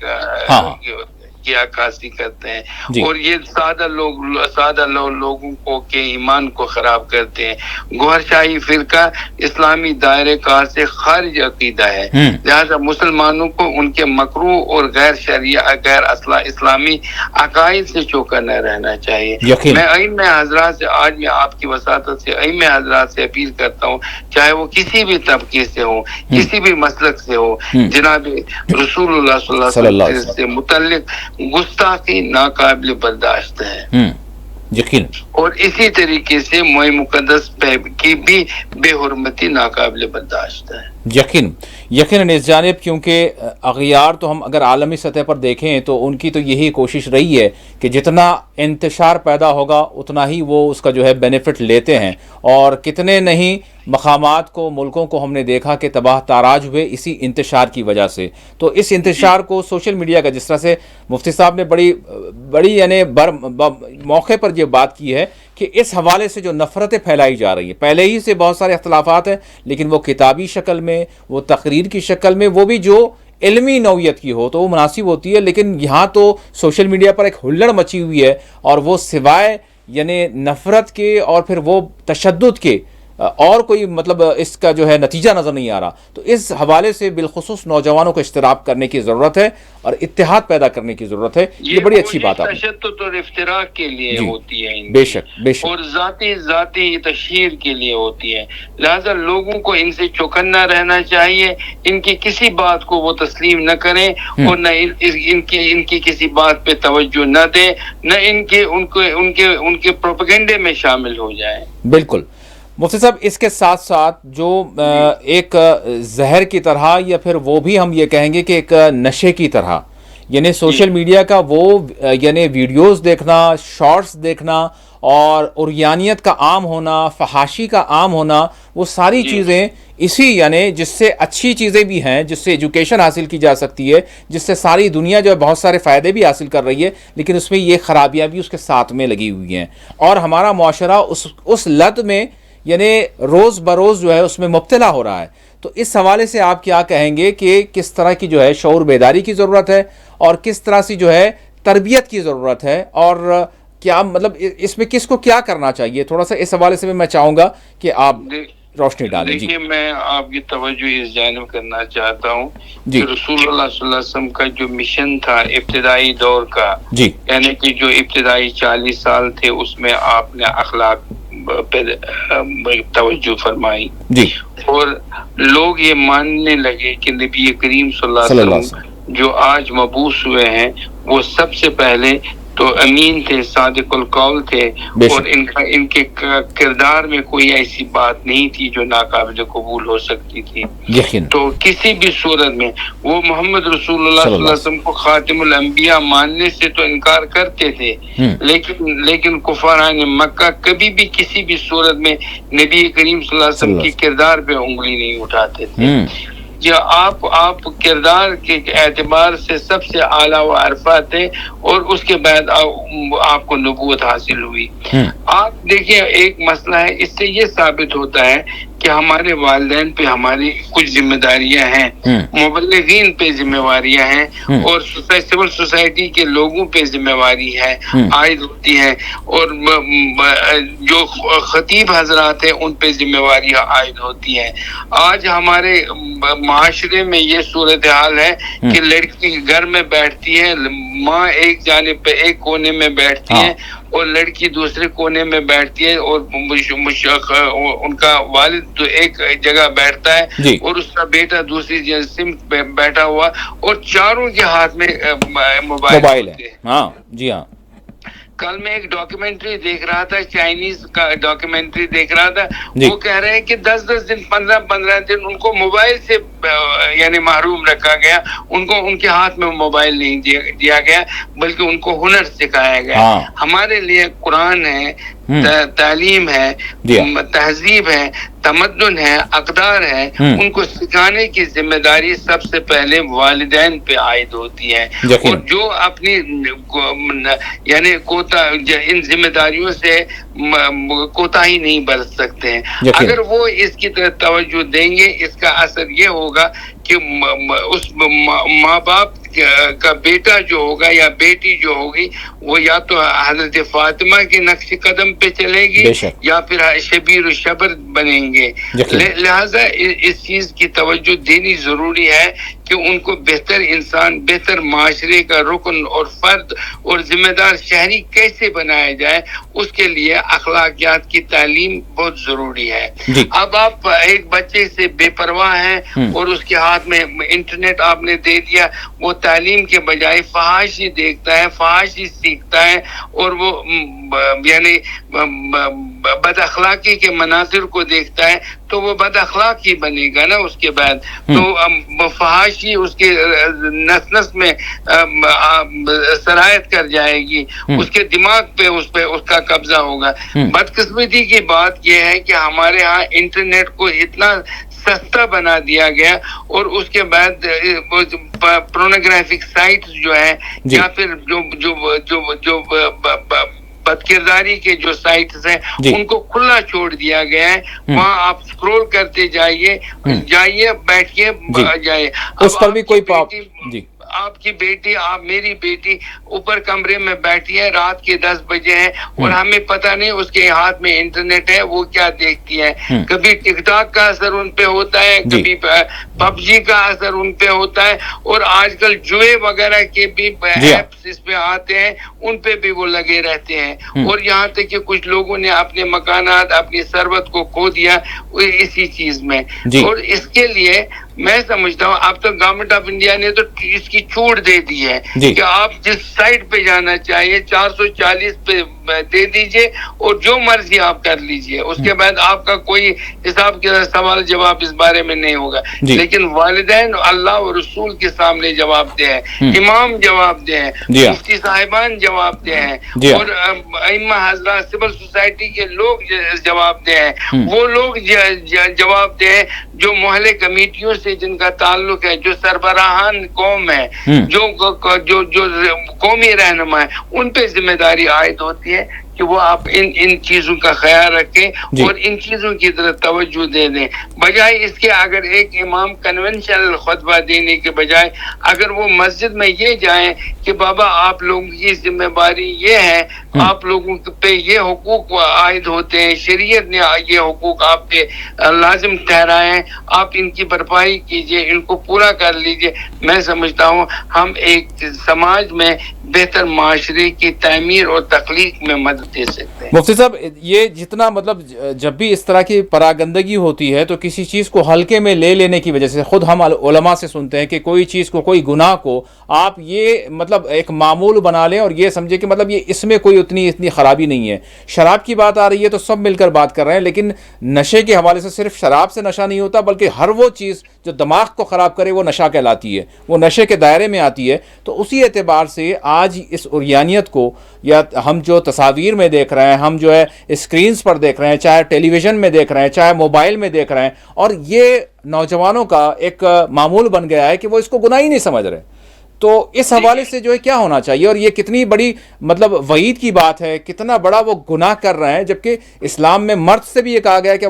کی عکاسی کرتے ہیں، اور یہ سادہ لوگوں کو کے ایمان کو خراب کرتے ہیں۔ گوہر شاہی فرقہ اسلامی دائرے کار سے خارج عقیدہ ہے، لہذا مسلمانوں کو ان کے مکروہ اور غیر اسلامی عقائد سے چوکنا رہنا چاہیے۔ میں ائمہ حضرات سے، آج میں آپ کی وساطت سے ائمہ حضرات سے اپیل کرتا ہوں، چاہے وہ کسی بھی طبقے سے ہو، کسی بھی مسلک سے ہو، جناب رسول اللہ صلی اللہ علیہ وسلم سے متعلق گستاخی ناقابل برداشت ہے، یقین، اور اسی طریقے سے موئے مقدس کی بھی بے حرمتی ناقابل برداشت ہے۔ یقیناً اس جانب، کیونکہ اغیار تو ہم اگر عالمی سطح پر دیکھیں تو ان کی تو یہی کوشش رہی ہے کہ جتنا انتشار پیدا ہوگا اتنا ہی وہ اس کا جو ہے بینیفٹ لیتے ہیں، اور کتنے نہیں مقامات کو، ملکوں کو ہم نے دیکھا کہ تباہ تاراج ہوئے اسی انتشار کی وجہ سے۔ تو اس انتشار کو سوشل میڈیا کا، جس طرح سے مفتی صاحب نے بڑی یعنی موقع پر یہ بات کی ہے کہ اس حوالے سے جو نفرتیں پھیلائی جا رہی ہیں، پہلے ہی سے بہت سارے اختلافات ہیں، لیکن وہ کتابی شکل میں، وہ تقریر کی شکل میں، وہ بھی جو علمی نوعیت کی ہو تو وہ مناسب ہوتی ہے، لیکن یہاں تو سوشل میڈیا پر ایک ہلڑ مچی ہوئی ہے، اور وہ سوائے یعنی نفرت کے اور پھر وہ تشدد کے اور کوئی مطلب اس کا جو ہے نتیجہ نظر نہیں آ رہا۔ تو اس حوالے سے بالخصوص نوجوانوں کو اشتراک کرنے کی ضرورت ہے اور اتحاد پیدا کرنے کی ضرورت ہے۔ یہ بڑی اچھی بات ہے، تشدد اور افتراق کے لیے ہوتی ہے، بے شک، اور ذاتی تشہیر کے لیے ہوتی ہے، لہذا لوگوں کو ان سے چوکنا رہنا چاہیے، ان کی کسی بات کو وہ تسلیم نہ کریں، اور نہ ان کی کسی بات پہ توجہ نہ دیں، نہ ان کے پروپیگنڈے میں شامل ہو جائیں۔ بالکل مفتی صاحب، اس کے ساتھ ساتھ جو ایک زہر کی طرح، یا پھر وہ بھی ہم یہ کہیں گے کہ ایک نشے کی طرح، یعنی سوشل میڈیا کا وہ یعنی ویڈیوز دیکھنا، شارٹس دیکھنا، اور عریانیت کا عام ہونا، فحاشی کا عام ہونا، وہ ساری چیزیں اسی یعنی جس سے اچھی چیزیں بھی ہیں، جس سے ایجوکیشن حاصل کی جا سکتی ہے، جس سے ساری دنیا جو ہے بہت سارے فائدے بھی حاصل کر رہی ہے، لیکن اس میں یہ خرابیاں بھی اس کے ساتھ میں لگی ہوئی ہیں، اور ہمارا معاشرہ اس لت میں یعنی روز بروز جو ہے اس میں مبتلا ہو رہا ہے۔ تو اس حوالے سے آپ کیا کہیں گے کہ کس طرح کی جو ہے شعور بیداری کی ضرورت ہے، اور کس طرح سے جو ہے تربیت کی ضرورت ہے، اور کیا مطلب اس میں کس کو کیا کرنا چاہیے؟ تھوڑا سا اس حوالے سے بھی میں چاہوں گا کہ آپ روشنی ڈالیں. جی دیکھیے، میں آپ کی توجہ اس جانب کرنا چاہتا ہوں جی کہ رسول اللہ صلی اللہ علیہ وسلم کا جو مشن تھا ابتدائی دور کا، جی یعنی کہ جو ابتدائی 40 سال تھے، اس میں آپ نے اخلاق پہ توجہ فرمائی جی اور لوگ یہ ماننے لگے کہ نبی کریم صلی اللہ علیہ وسلم جو آج مبعوث ہوئے ہیں وہ سب سے پہلے تو امین تھے، صادق القول تھے، اور ان کے کردار میں کوئی ایسی بات نہیں تھی جو ناقابل قبول ہو سکتی تھی. تو کسی بھی صورت میں وہ محمد رسول اللہ صلی اللہ علیہ وسلم کو خاتم الانبیاء ماننے سے تو انکار کرتے تھے، لیکن کفاران مکہ کبھی بھی کسی بھی صورت میں نبی کریم صلی اللہ علیہ وسلم کی کردار پہ انگلی نہیں اٹھاتے تھے. جو آپ کردار کے اعتبار سے سب سے اعلیٰ و عرفہ تھے، اور اس کے بعد آپ کو نبوت حاصل ہوئی. آپ دیکھیں، ایک مسئلہ ہے، اس سے یہ ثابت ہوتا ہے کہ ہمارے والدین پہ ہماری کچھ ذمہ داریاں ہیں، مبلغین پہ ذمہ داریاں ہیں، اور سول سوسائٹی کے لوگوں پہ ذمہ داری ہے عائد ہوتی ہے، اور جو خطیب حضرات ہیں ان پہ ذمہ داریاں عائد ہوتی ہیں. آج ہمارے معاشرے میں یہ صورتحال ہے کہ لڑکی گھر میں بیٹھتی ہے، ماں ایک جانب پہ ایک کونے میں بیٹھتی ہے اور لڑکی دوسرے کونے میں بیٹھتی ہے، اور ان کا والد تو ایک جگہ بیٹھتا ہے اور اس کا بیٹا دوسری سمت پہ بیٹھا ہوا، اور چاروں کے ہاتھ میں موبائل ہے. ہاں جی ہاں. کل میں ایک ڈاکیومنٹری دیکھ رہا تھا، چائنیز کا ڈاکیومنٹری دیکھ رہا تھا. وہ کہہ رہے ہیں کہ 10 دن 15 دن ان کو موبائل سے یعنی محروم رکھا گیا، ان کے ہاتھ میں موبائل نہیں دیا گیا، بلکہ ان کو ہنر سکھایا گیا. ہمارے لیے قرآن ہے، تعلیم ہے، تہذیب ہے، تمدن ہے، اقدار ہے، ان کو سکھانے کی ذمہ داری سب سے پہلے والدین پہ عائد ہوتی ہے. اور جو اپنی یعنی ان ذمہ داریوں سے کوتاہی نہیں برت سکتے ہیں. اگر وہ اس کی طرف توجہ دیں گے، اس کا اثر یہ ہوگا کہ اس ماں باپ کا بیٹا جو ہوگا یا بیٹی جو ہوگی وہ یا تو حضرت فاطمہ کے نقش قدم پہ چلے گی یا پھر شبیر و شبر بنیں گے. لہذا اس چیز کی توجہ دینی ضروری ہے کہ ان کو بہتر انسان، بہتر معاشرے کا رکن اور فرد اور ذمہ دار شہری کیسے بنایا جائے، اس کے لیے اخلاقیات کی تعلیم بہت ضروری ہے. اب آپ ایک بچے سے بے پرواہ ہیں اور اس کے ہاتھ میں انٹرنیٹ آپ نے دے دیا، وہ تعلیم کے بجائے فحاشی دیکھتا ہے، فحاشی سیکھتا ہے، اور وہ یعنی بد اخلاقی کے مناظر کو دیکھتا ہے، تو وہ بد اخلاق ہی بنے گا نا اس کے بعد. تو فحاشی اس کے نس میں سرایت کر جائے گی، اس کے دماغ پہ اس کا قبضہ ہوگا. بدقسمتی کی بات یہ ہے کہ ہمارے ہاں انٹرنیٹ کو اتنا سستا بنا دیا گیا، اور اس کے بعد پورنوگرافک سائٹس جو ہے یا پھر جو بد کرداری کے جو سائٹس ہیں ان کو کھلا چھوڑ دیا گیا ہے. وہاں آپ سکرول کرتے جائیے، بیٹھیے جائیے. اس پر بھی کوئی آپ کی بیٹی، میری بیٹی اوپر کمرے میں بیٹھی ہے، رات کے 10 بجے ہیں، اور ہمیں پتہ نہیں اس کے ہاتھ میں انٹرنیٹ ہے، وہ کیا دیکھتی ہے. کبھی ٹک ٹاک کا اثر ان پہ ہوتا ہے، کبھی پب جی کا اثر ان پہ ہوتا ہے، اور آج کل جوئے وغیرہ کے بھی ایپس اس پہ آتے ہیں، ان پہ بھی وہ لگے رہتے ہیں. اور یہاں تک کہ کچھ لوگوں نے اپنے مکانات، اپنی ثروت کو کھو دیا اسی چیز میں. اور اس کے لیے میں سمجھتا ہوں اب تو گورنمنٹ آف انڈیا نے تو اس کی چھوٹ دے دی ہے کہ آپ جس سائٹ پہ جانا چاہیے 440 پہ دے دیجئے اور جو مرضی آپ کر لیجئے. اس کے بعد آپ کا کوئی حساب کے سوال جواب اس بارے میں نہیں ہوگا. لیکن والدین اللہ اور رسول کے سامنے جواب دے ہیں، امام جواب دے ہیں، مفتی صاحبان جواب دے ہیں، اور ائمہ حضرات سول سوسائٹی کے لوگ جواب دے ہیں. وہ لوگ جواب دے ہیں جو محلے کمیٹیوں سے جن کا تعلق ہے، جو سربراہان قوم ہے، جو قومی رہنما ہے، ان پہ ذمہ داری عائد ہوتی ہے کہ وہ آپ ان چیزوں کا خیال رکھیں اور ان چیزوں کی طرف توجہ دے دیں، بجائے اس کے اگر ایک امام کنونشنل خطبہ دینے کے بجائے اگر وہ مسجد میں یہ جائیں کہ بابا آپ لوگوں کی ذمہ داری یہ ہے، آپ لوگوں پہ یہ حقوق عائد ہوتے ہیں، شریعت نے یہ حقوق آپ پہ لازم ٹھہرائے ہیں، آپ ان کی بھرپائی کیجئے، ان کو پورا کر لیجئے، میں سمجھتا ہوں ہم ایک سماج میں بہتر معاشرے کی تعمیر اور تخلیق میں مدد دے سکتے ہیں۔ مفتی صاحب، یہ جتنا مطلب جب بھی اس طرح کی پراگندگی ہوتی ہے تو کسی چیز کو ہلکے میں لے لینے کی وجہ سے، خود ہم علماء سے سنتے ہیں کہ کوئی چیز کو، کوئی گناہ کو آپ یہ مطلب ایک معمول بنا لیں اور یہ سمجھیں کہ مطلب یہ اس میں کوئی اتنی خرابی نہیں ہے۔ شراب کی بات آ رہی ہے تو سب مل کر بات کر رہے ہیں، لیکن نشے کے حوالے سے صرف شراب سے نشہ نہیں ہوتا بلکہ ہر وہ چیز جو دماغ کو خراب کرے وہ نشہ کہلاتی ہے، وہ نشے کے دائرے میں آتی ہے۔ تو اسی اعتبار سے آج اس عریانیت کو، یا ہم جو تصاویر میں دیکھ رہے ہیں، ہم جو ہے اسکرینز پر دیکھ رہے ہیں، چاہے ٹیلی ویژن میں دیکھ رہے ہیں، چاہے موبائل میں دیکھ رہے ہیں، اور یہ نوجوانوں کا ایک معمول بن گیا ہے کہ وہ اس کو گناہ ہی نہیں سمجھ رہے۔ تو اس حوالے سے جو ہے کیا ہونا چاہیے، اور یہ کتنی بڑی مطلب وعید کی بات ہے، کتنا بڑا وہ گناہ کر رہے ہیں، جبکہ اسلام میں مرد سے بھی یہ کہا گیا ہے کہ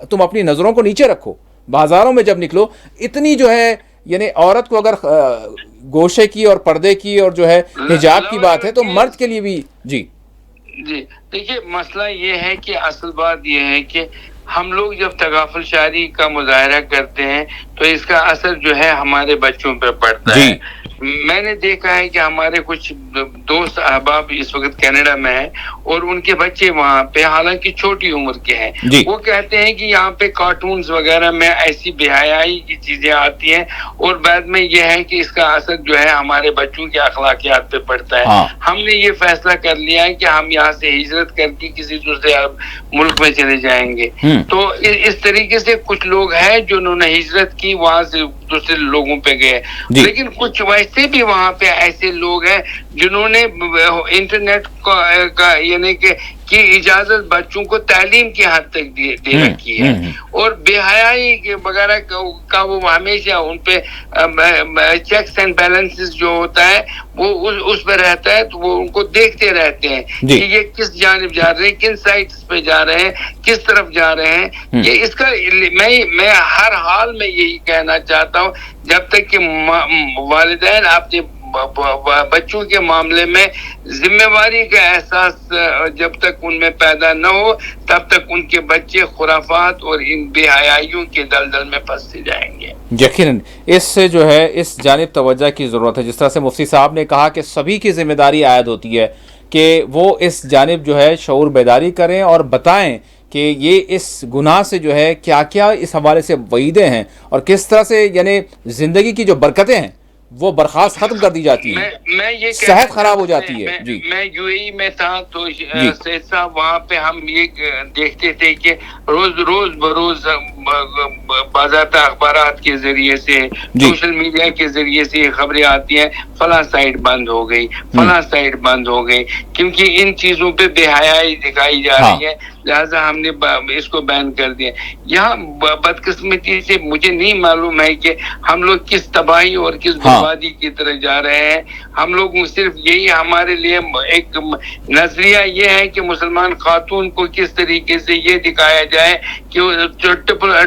تم اپنی نظروں کو نیچے رکھو، بازاروں میں جب نکلو اتنی جو ہے، یعنی عورت کو اگر گوشے کی اور پردے کی اور جو ہے حجاب کی بات ہے تو مرد کے لیے بھی جی دیکھیے مسئلہ یہ ہے کہ اصل بات یہ ہے کہ ہم لوگ جب تغافل شعری کا مظاہرہ کرتے ہیں تو اس کا اثر جو ہے ہمارے بچوں پہ پڑتا ہے۔ میں نے دیکھا ہے کہ ہمارے کچھ دوست احباب اس وقت کینیڈا میں ہیں اور ان کے بچے وہاں پہ حالانکہ چھوٹی عمر کے ہیں، وہ کہتے ہیں کہ یہاں پہ کارٹونز وغیرہ میں ایسی بے حیائی کی چیزیں آتی ہیں اور بعد میں یہ ہے کہ اس کا اثر جو ہے ہمارے بچوں کے اخلاقیات پہ پڑتا ہے۔ ہم نے یہ فیصلہ کر لیا ہے کہ ہم یہاں سے ہجرت کر کے کسی دوسرے ملک میں چلے جائیں گے۔ تو اس طریقے سے کچھ لوگ ہیں جنہوں نے ہجرت کی، وہاں سے دوسرے لوگوں پہ گئے، لیکن کچھ ویسے بھی وہاں پہ ایسے لوگ ہیں جنہوں نے انٹرنیٹ کا یعنی کہ کی اجازت بچوں کو تعلیم کی حد تک دے رکھی ہے، اور بے حیائی کے وغیرہ کا وہ ہمیشہ ان پہ چیکس اینڈ بیلنسز جو ہوتا ہے وہ اس پہ رہتا ہے، تو وہ ان کو دیکھتے رہتے ہیں کہ یہ کس جانب جا رہے ہیں، کن سائٹس پہ جا رہے ہیں، کس طرف جا رہے ہیں۔ یہ اس کا میں ہر حال میں یہی کہنا چاہتا ہوں، جب تک کہ والدین اپنے بچوں کے معاملے میں ذمہ داری کا احساس جب تک ان میں پیدا نہ ہو تب تک ان کے بچے خرافات اور ان بے حیائیوں کے دلدل میں پھنستے جائیں گے۔ یقیناً اس سے جو ہے اس جانب توجہ کی ضرورت ہے، جس طرح سے مفتی صاحب نے کہا کہ سبھی کی ذمہ داری عائد ہوتی ہے کہ وہ اس جانب جو ہے شعور بیداری کریں اور بتائیں کہ یہ اس گناہ سے جو ہے کیا کیا اس حوالے سے وعیدیں ہیں اور کس طرح سے یعنی زندگی کی جو برکتیں ہیں وہ برخاست ختم کر دی جاتی ہیں، صحت خراب ہو جاتی ہے۔ جی میں یو اے ای میں تھا تو سید صاحب وہاں پہ ہم یہ دیکھتے تھے کہ روز بروز باضابطہ اخبارات کے ذریعے سے، سوشل میڈیا کے ذریعے سے یہ خبریں آتی ہیں فلاں سائٹ بند ہو گئی، فلاں سائٹ بند ہو گئی، کیونکہ ان چیزوں پہ بے حیائی دکھائی جا رہی ہے، لہذا ہم نے اس کو بین کر دیا۔ یہاں بدقسمتی سے مجھے نہیں معلوم ہے کہ ہم لوگ کس تباہی اور کس بربادی کی طرف جا رہے ہیں۔ ہم لوگ صرف یہی ہمارے لیے ایک نظریہ یہ ہے کہ مسلمان خاتون کو کس طریقے سے یہ دکھایا جائے کہ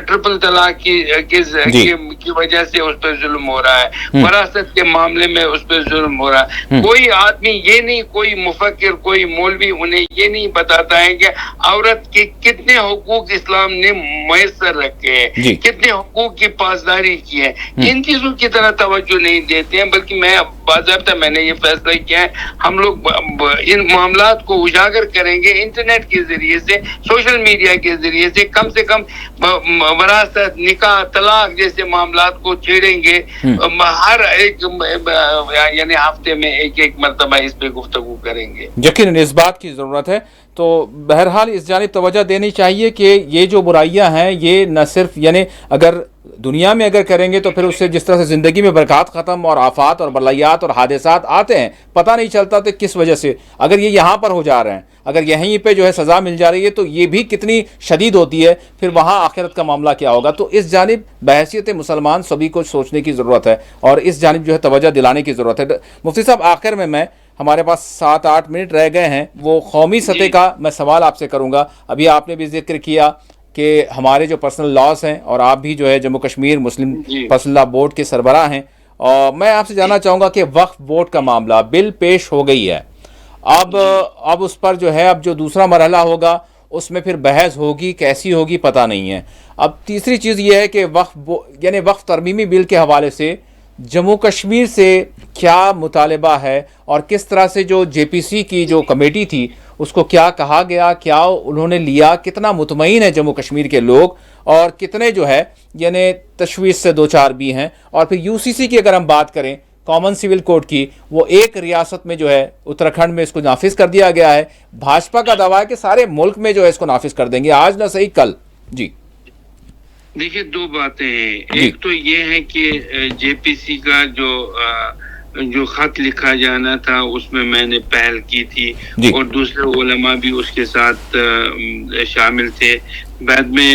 ٹرپل طلاق کی وجہ سے اس پہ ظلم ہو رہا ہے، وراثت کے معاملے میں اس پہ ظلم ہو رہا ہے۔ کوئی آدمی یہ نہیں، کوئی مفکر، کوئی مولوی انہیں یہ نہیں بتاتا ہے کہ عورت کے کتنے حقوق اسلام نے میسر رکھے ہیں، کتنے حقوق کی پاسداری کی ہے۔ ان چیزوں کی طرح توجہ نہیں دیتے ہیں، بلکہ میں نے یہ فیصلہ کیا ہے ہم لوگ ان معاملات کو اجاگر کریں گے انٹرنیٹ کے ذریعے سے، سوشل میڈیا کے ذریعے سے کم وراثت، نکاح، طلاق جیسے معاملات کو چھیڑیں گے۔ ہر ایک یعنی ہفتے میں ایک مرتبہ اس پہ گفتگو کریں گے۔ یقیناً اس بات کی ضرورت ہے، تو بہرحال اس جانب توجہ دینی چاہیے کہ یہ جو برائیاں ہیں یہ نہ صرف یعنی اگر دنیا میں اگر کریں گے تو پھر اس سے جس طرح سے زندگی میں برکات ختم اور آفات اور بلائیات اور حادثات آتے ہیں، پتہ نہیں چلتا تو کس وجہ سے، اگر یہ یہاں پر ہو جا رہے ہیں، اگر یہیں پہ جو ہے سزا مل جا رہی ہے تو یہ بھی کتنی شدید ہوتی ہے، پھر وہاں آخرت کا معاملہ کیا ہوگا۔ تو اس جانب بحیثیت مسلمان سبھی کو سوچنے کی ضرورت ہے اور اس جانب جو ہے توجہ دلانے کی ضرورت ہے۔ مفتی صاحب آخر میں ہمارے پاس 7-8 منٹ رہ گئے ہیں. وہ قومی سطح کا میں سوال آپ سے کروں گا. ابھی آپ نے بھی ذکر کیا کہ ہمارے جو پرسنل لاز ہیں، اور آپ بھی جو ہے جموں کشمیر مسلم پرسنل لا بورڈ کے سربراہ ہیں، اور میں آپ سے جاننا چاہوں گا کہ وقف بورڈ کا معاملہ بل پیش ہو گئی ہے. اب اس پر جو ہے اب جو دوسرا مرحلہ ہوگا اس میں پھر بحث ہوگی، کیسی ہوگی پتہ نہیں ہے. اب تیسری چیز یہ ہے کہ یعنی وقف ترمیمی بل کے حوالے سے جموں کشمیر سے کیا مطالبہ ہے، اور کس طرح سے جو جے پی سی کی جو کمیٹی تھی اس کو کیا کہا گیا، کیا انہوں نے لیا، کتنا مطمئن ہے جموں کشمیر کے لوگ، اور کتنے جو ہے یعنی تشویش سے دو چار بھی ہیں. اور پھر یو سی سی کی اگر ہم بات کریں کامن سول کوڈ کی، وہ ایک ریاست میں جو ہے اتراکھنڈ میں اس کو نافذ کر دیا گیا ہے. بھاجپا کا دعویٰ ہے کہ سارے ملک میں جو ہے اس کو نافذ کر دیں گے، آج نہ صحیح کل. جی دیکھیے، دو باتیں ہیں. ایک تو یہ ہے کہ جے پی سی کا جو خط لکھا جانا تھا اس میں نے پہل کی تھی، اور دوسرے علماء بھی اس کے ساتھ شامل تھے. بعد میں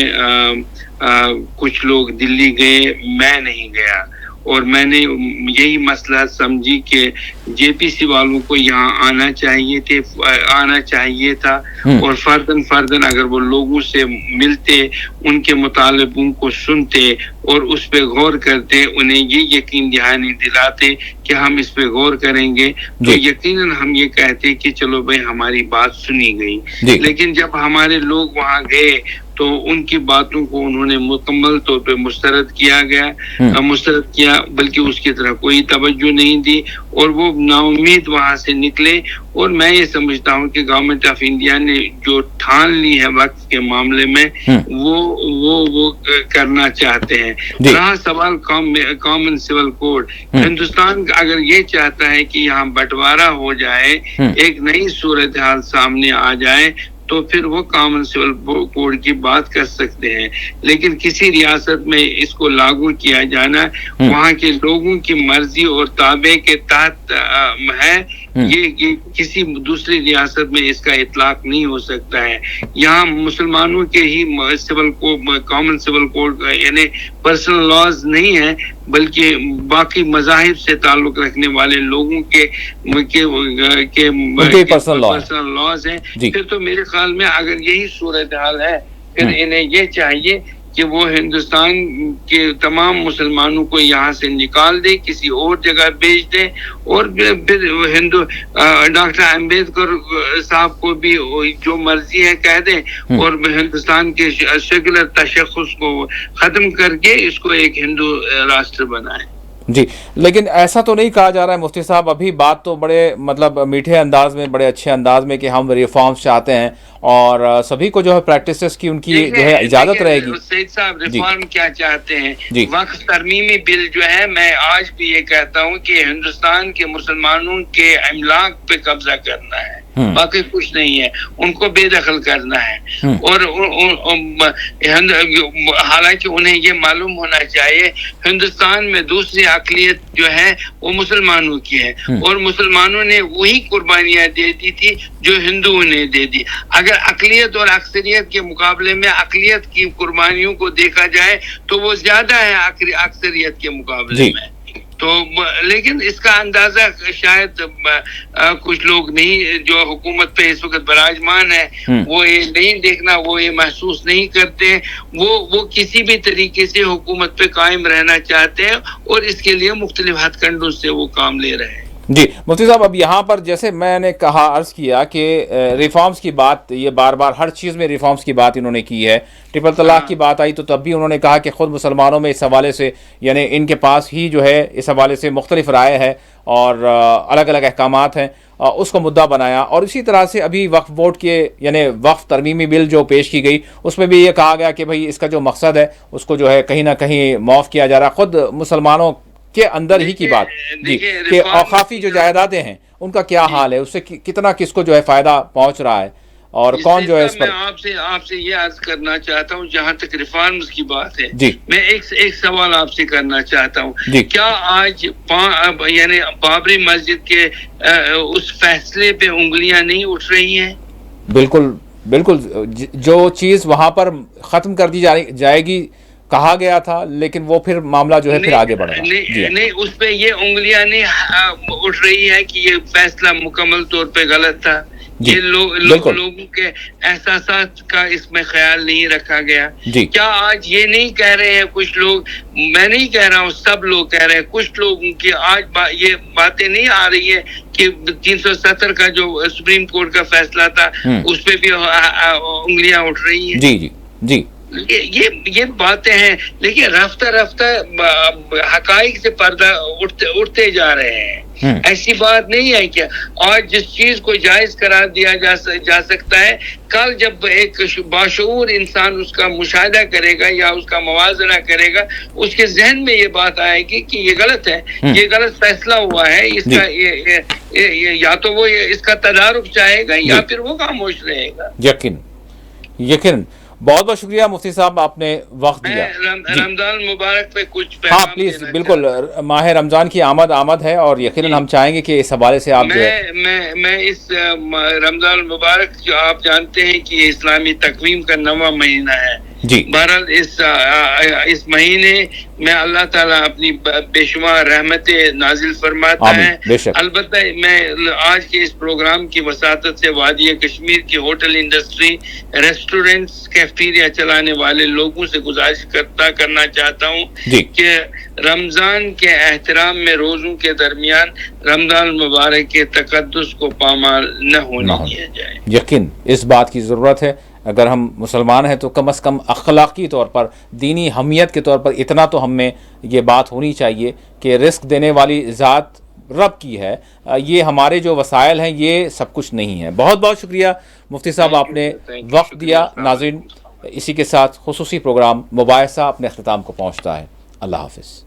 کچھ لوگ دلی گئے، میں نہیں گیا، اور میں نے یہی مسئلہ سمجھی کہ جے پی سی والوں کو یہاں آنا چاہیے تھا، اور فرداً اگر وہ لوگوں سے ملتے، ان کے مطالبوں کو سنتے اور اس پہ غور کرتے، انہیں یہ یقین دہانی دلاتے کہ ہم اس پہ غور کریں گے، تو یقیناً ہم یہ کہتے کہ چلو بھائی ہماری بات سنی گئی. لیکن جب ہمارے لوگ وہاں گئے تو ان کی باتوں کو انہوں نے مکمل طور پہ مسترد کیا، بلکہ اس کی طرف کوئی توجہ نہیں دی، اور وہ نا امید وہاں سے نکلے. اور میں یہ سمجھتا ہوں کہ گورنمنٹ آف انڈیا نے جو ٹھان لی ہے وقت کے معاملے میں، وہ کرنا چاہتے ہیں. رہا سوال کامن سول کوڈ، ہندوستان اگر یہ چاہتا ہے کہ یہاں بٹوارا ہو جائے، ایک نئی صورتحال سامنے آ جائے، تو پھر وہ کامن سول کوڈ کی بات کر سکتے ہیں. لیکن کسی ریاست میں اس کو لاگو کیا جانا وہاں کے لوگوں کی مرضی اور تابع کے تحت ہے. یہ کسی دوسری ریاست میں اس کا اطلاق نہیں ہو سکتا ہے. یہاں مسلمانوں کے ہی کامن سول کوڈ یعنی پرسنل لاز نہیں ہے، بلکہ باقی مذاہب سے تعلق رکھنے والے لوگوں کے پرسنل لاز ہیں. پھر تو میرے خیال میں اگر یہی صورتحال ہے، پھر انہیں یہ چاہیے کہ وہ ہندوستان کے تمام مسلمانوں کو یہاں سے نکال دے، کسی اور جگہ بھیج دے، اور پھر ڈاکٹر امبیڈکر صاحب کو بھی جو مرضی ہے کہہ دیں، اور ہندوستان کے سیکولر تشخص کو ختم کر کے اس کو ایک ہندو راشٹر بنائیں. جی، لیکن ایسا تو نہیں کہا جا رہا ہے مفتی صاحب. ابھی بات تو بڑے میٹھے انداز میں، بڑے اچھے انداز میں کہ ہم ریفارمز چاہتے ہیں، اور سبھی کو جو ہے پریکٹسز کی ان کی جو ہے اجازت رہے گی. سید صاحب ریفارم کیا چاہتے ہیں؟ وقف ترمیمی بل جو ہے، میں آج بھی یہ کہتا ہوں کہ ہندوستان کے مسلمانوں کے املاک پہ قبضہ کرنا ہے، باقی کچھ نہیں ہے. ان کو بے دخل کرنا ہے، اور حالانکہ انہیں یہ معلوم ہونا چاہیے ہندوستان میں دوسری اقلیت جو ہے وہ مسلمانوں کی ہے، اور مسلمانوں نے وہی قربانیاں دے دی تھی جو ہندوؤں نے دے دی. اگر اقلیت اور اکثریت کے مقابلے میں اقلیت کی قربانیوں کو دیکھا جائے تو وہ زیادہ ہے اکثریت کے مقابلے میں. تو لیکن اس کا اندازہ شاید کچھ لوگ نہیں، جو حکومت پہ اس وقت براجمان ہے، وہ یہ نہیں دیکھنا، وہ یہ محسوس نہیں کرتے. وہ کسی بھی طریقے سے حکومت پہ قائم رہنا چاہتے ہیں، اور اس کے لیے مختلف ہتھ کنڈوں سے وہ کام لے رہے ہیں. جی مفتی صاحب، اب یہاں پر جیسے میں نے عرض کیا کہ ریفارمز کی بات، یہ بار بار ہر چیز میں ریفارمز کی بات انہوں نے کی ہے. ٹرپل طلاق کی بات آئی تو تب بھی انہوں نے کہا کہ خود مسلمانوں میں اس حوالے سے، یعنی ان کے پاس ہی جو ہے اس حوالے سے مختلف رائے ہے اور الگ الگ احکامات ہیں، اس کو مدعا بنایا. اور اسی طرح سے ابھی وقف بورڈ کے یعنی وقف ترمیمی بل جو پیش کی گئی، اس میں بھی یہ کہا گیا کہ بھئی اس کا جو مقصد ہے اس کو جو ہے کہیں نہ کہیں معاف کیا جا رہا. خود مسلمانوں کے اندر ہی کی بات جی کہ اوقافی جو جائیدادیں ہیں ان کا کیا حال ہے، اس سے کتنا کس کو جو ہے فائدہ پہنچ رہا ہے، اور کون جو ہے اس پر. میں آپ سے یہ عرض کرنا چاہتا ہوں، جہاں تک ریفارمز کی بات ہے، میں ایک سوال آپ سے کرنا چاہتا ہوں. کیا آج یعنی بابری مسجد کے اس فیصلے پہ انگلیاں نہیں اٹھ رہی ہیں؟ بالکل بالکل. جو چیز وہاں پر ختم کر دی جائے گی کہا گیا تھا لیکن وہ پھر معاملہ جو ہے پھر آگے بڑھ رہا ہے. جی نہیں اس پہ یہ انگلیاں نہیں اٹھ رہی ہے کہ یہ فیصلہ مکمل طور پہ غلط تھا. جی یہ بالکل. لوگوں کے احساسات کا اس میں خیال نہیں رکھا گیا. جی کیا آج یہ نہیں کہہ رہے ہیں کچھ لوگ, میں نہیں کہہ رہا ہوں, سب لوگ کہہ رہے ہیں, کچھ لوگوں کی آج یہ باتیں نہیں آ رہی ہیں کہ 370 کا جو سپریم کورٹ کا فیصلہ تھا اس پہ بھی انگلیاں اٹھ رہی ہیں. جی جی جی یہ باتیں ہیں, لیکن رفتہ رفتہ حقائق سے پردہ اٹھتے جا رہے ہیں. ایسی بات نہیں ہے کہ آج جس چیز کو جائز قرار دیا جا سکتا ہے, کل جب ایک باشعور انسان اس کا مشاہدہ کرے گا یا اس کا موازنہ کرے گا, اس کے ذہن میں یہ بات آئے گی کہ یہ غلط ہے, یہ غلط فیصلہ ہوا ہے, اس کا یا تو وہ اس کا تدارک چاہے گا یا پھر وہ خاموش رہے گا. یقین. بہت بہت شکریہ مفتی صاحب, آپ نے وقت دیا. رمضان مبارک پہ کچھ ہاں پلیز, بالکل, ماہ رمضان کی آمد ہے اور یقیناً ہم چاہیں گے کہ اس حوالے سے آپ میں اس رمضان مبارک, جو آپ جانتے ہیں کہ یہ اسلامی تقویم کا 9واں مہینہ ہے. جی بہرحال اس مہینے میں اللہ تعالیٰ اپنی بے شمار رحمتیں نازل فرماتا ہے. البتہ میں آج کے اس پروگرام کی وساطت سے وادی کشمیر کی ہوٹل انڈسٹری, ریسٹورنٹس, کیفیٹیریا چلانے والے لوگوں سے گزارش کرنا چاہتا ہوں کہ رمضان کے احترام میں روزوں کے درمیان رمضان مبارک کے تقدس کو پامال نہ ہونے دیا جائے. یقین اس بات کی ضرورت ہے. اگر ہم مسلمان ہیں تو کم از کم اخلاقی طور پر, دینی حمیت کے طور پر اتنا تو ہم میں یہ بات ہونی چاہیے کہ رزق دینے والی ذات رب کی ہے, یہ ہمارے جو وسائل ہیں یہ سب کچھ نہیں ہے. بہت بہت شکریہ مفتی صاحب, آپ نے وقت دیا. ناظرین, اسی کے ساتھ خصوصی پروگرام مباحثہ اپنے اختتام کو پہنچتا ہے. اللہ حافظ.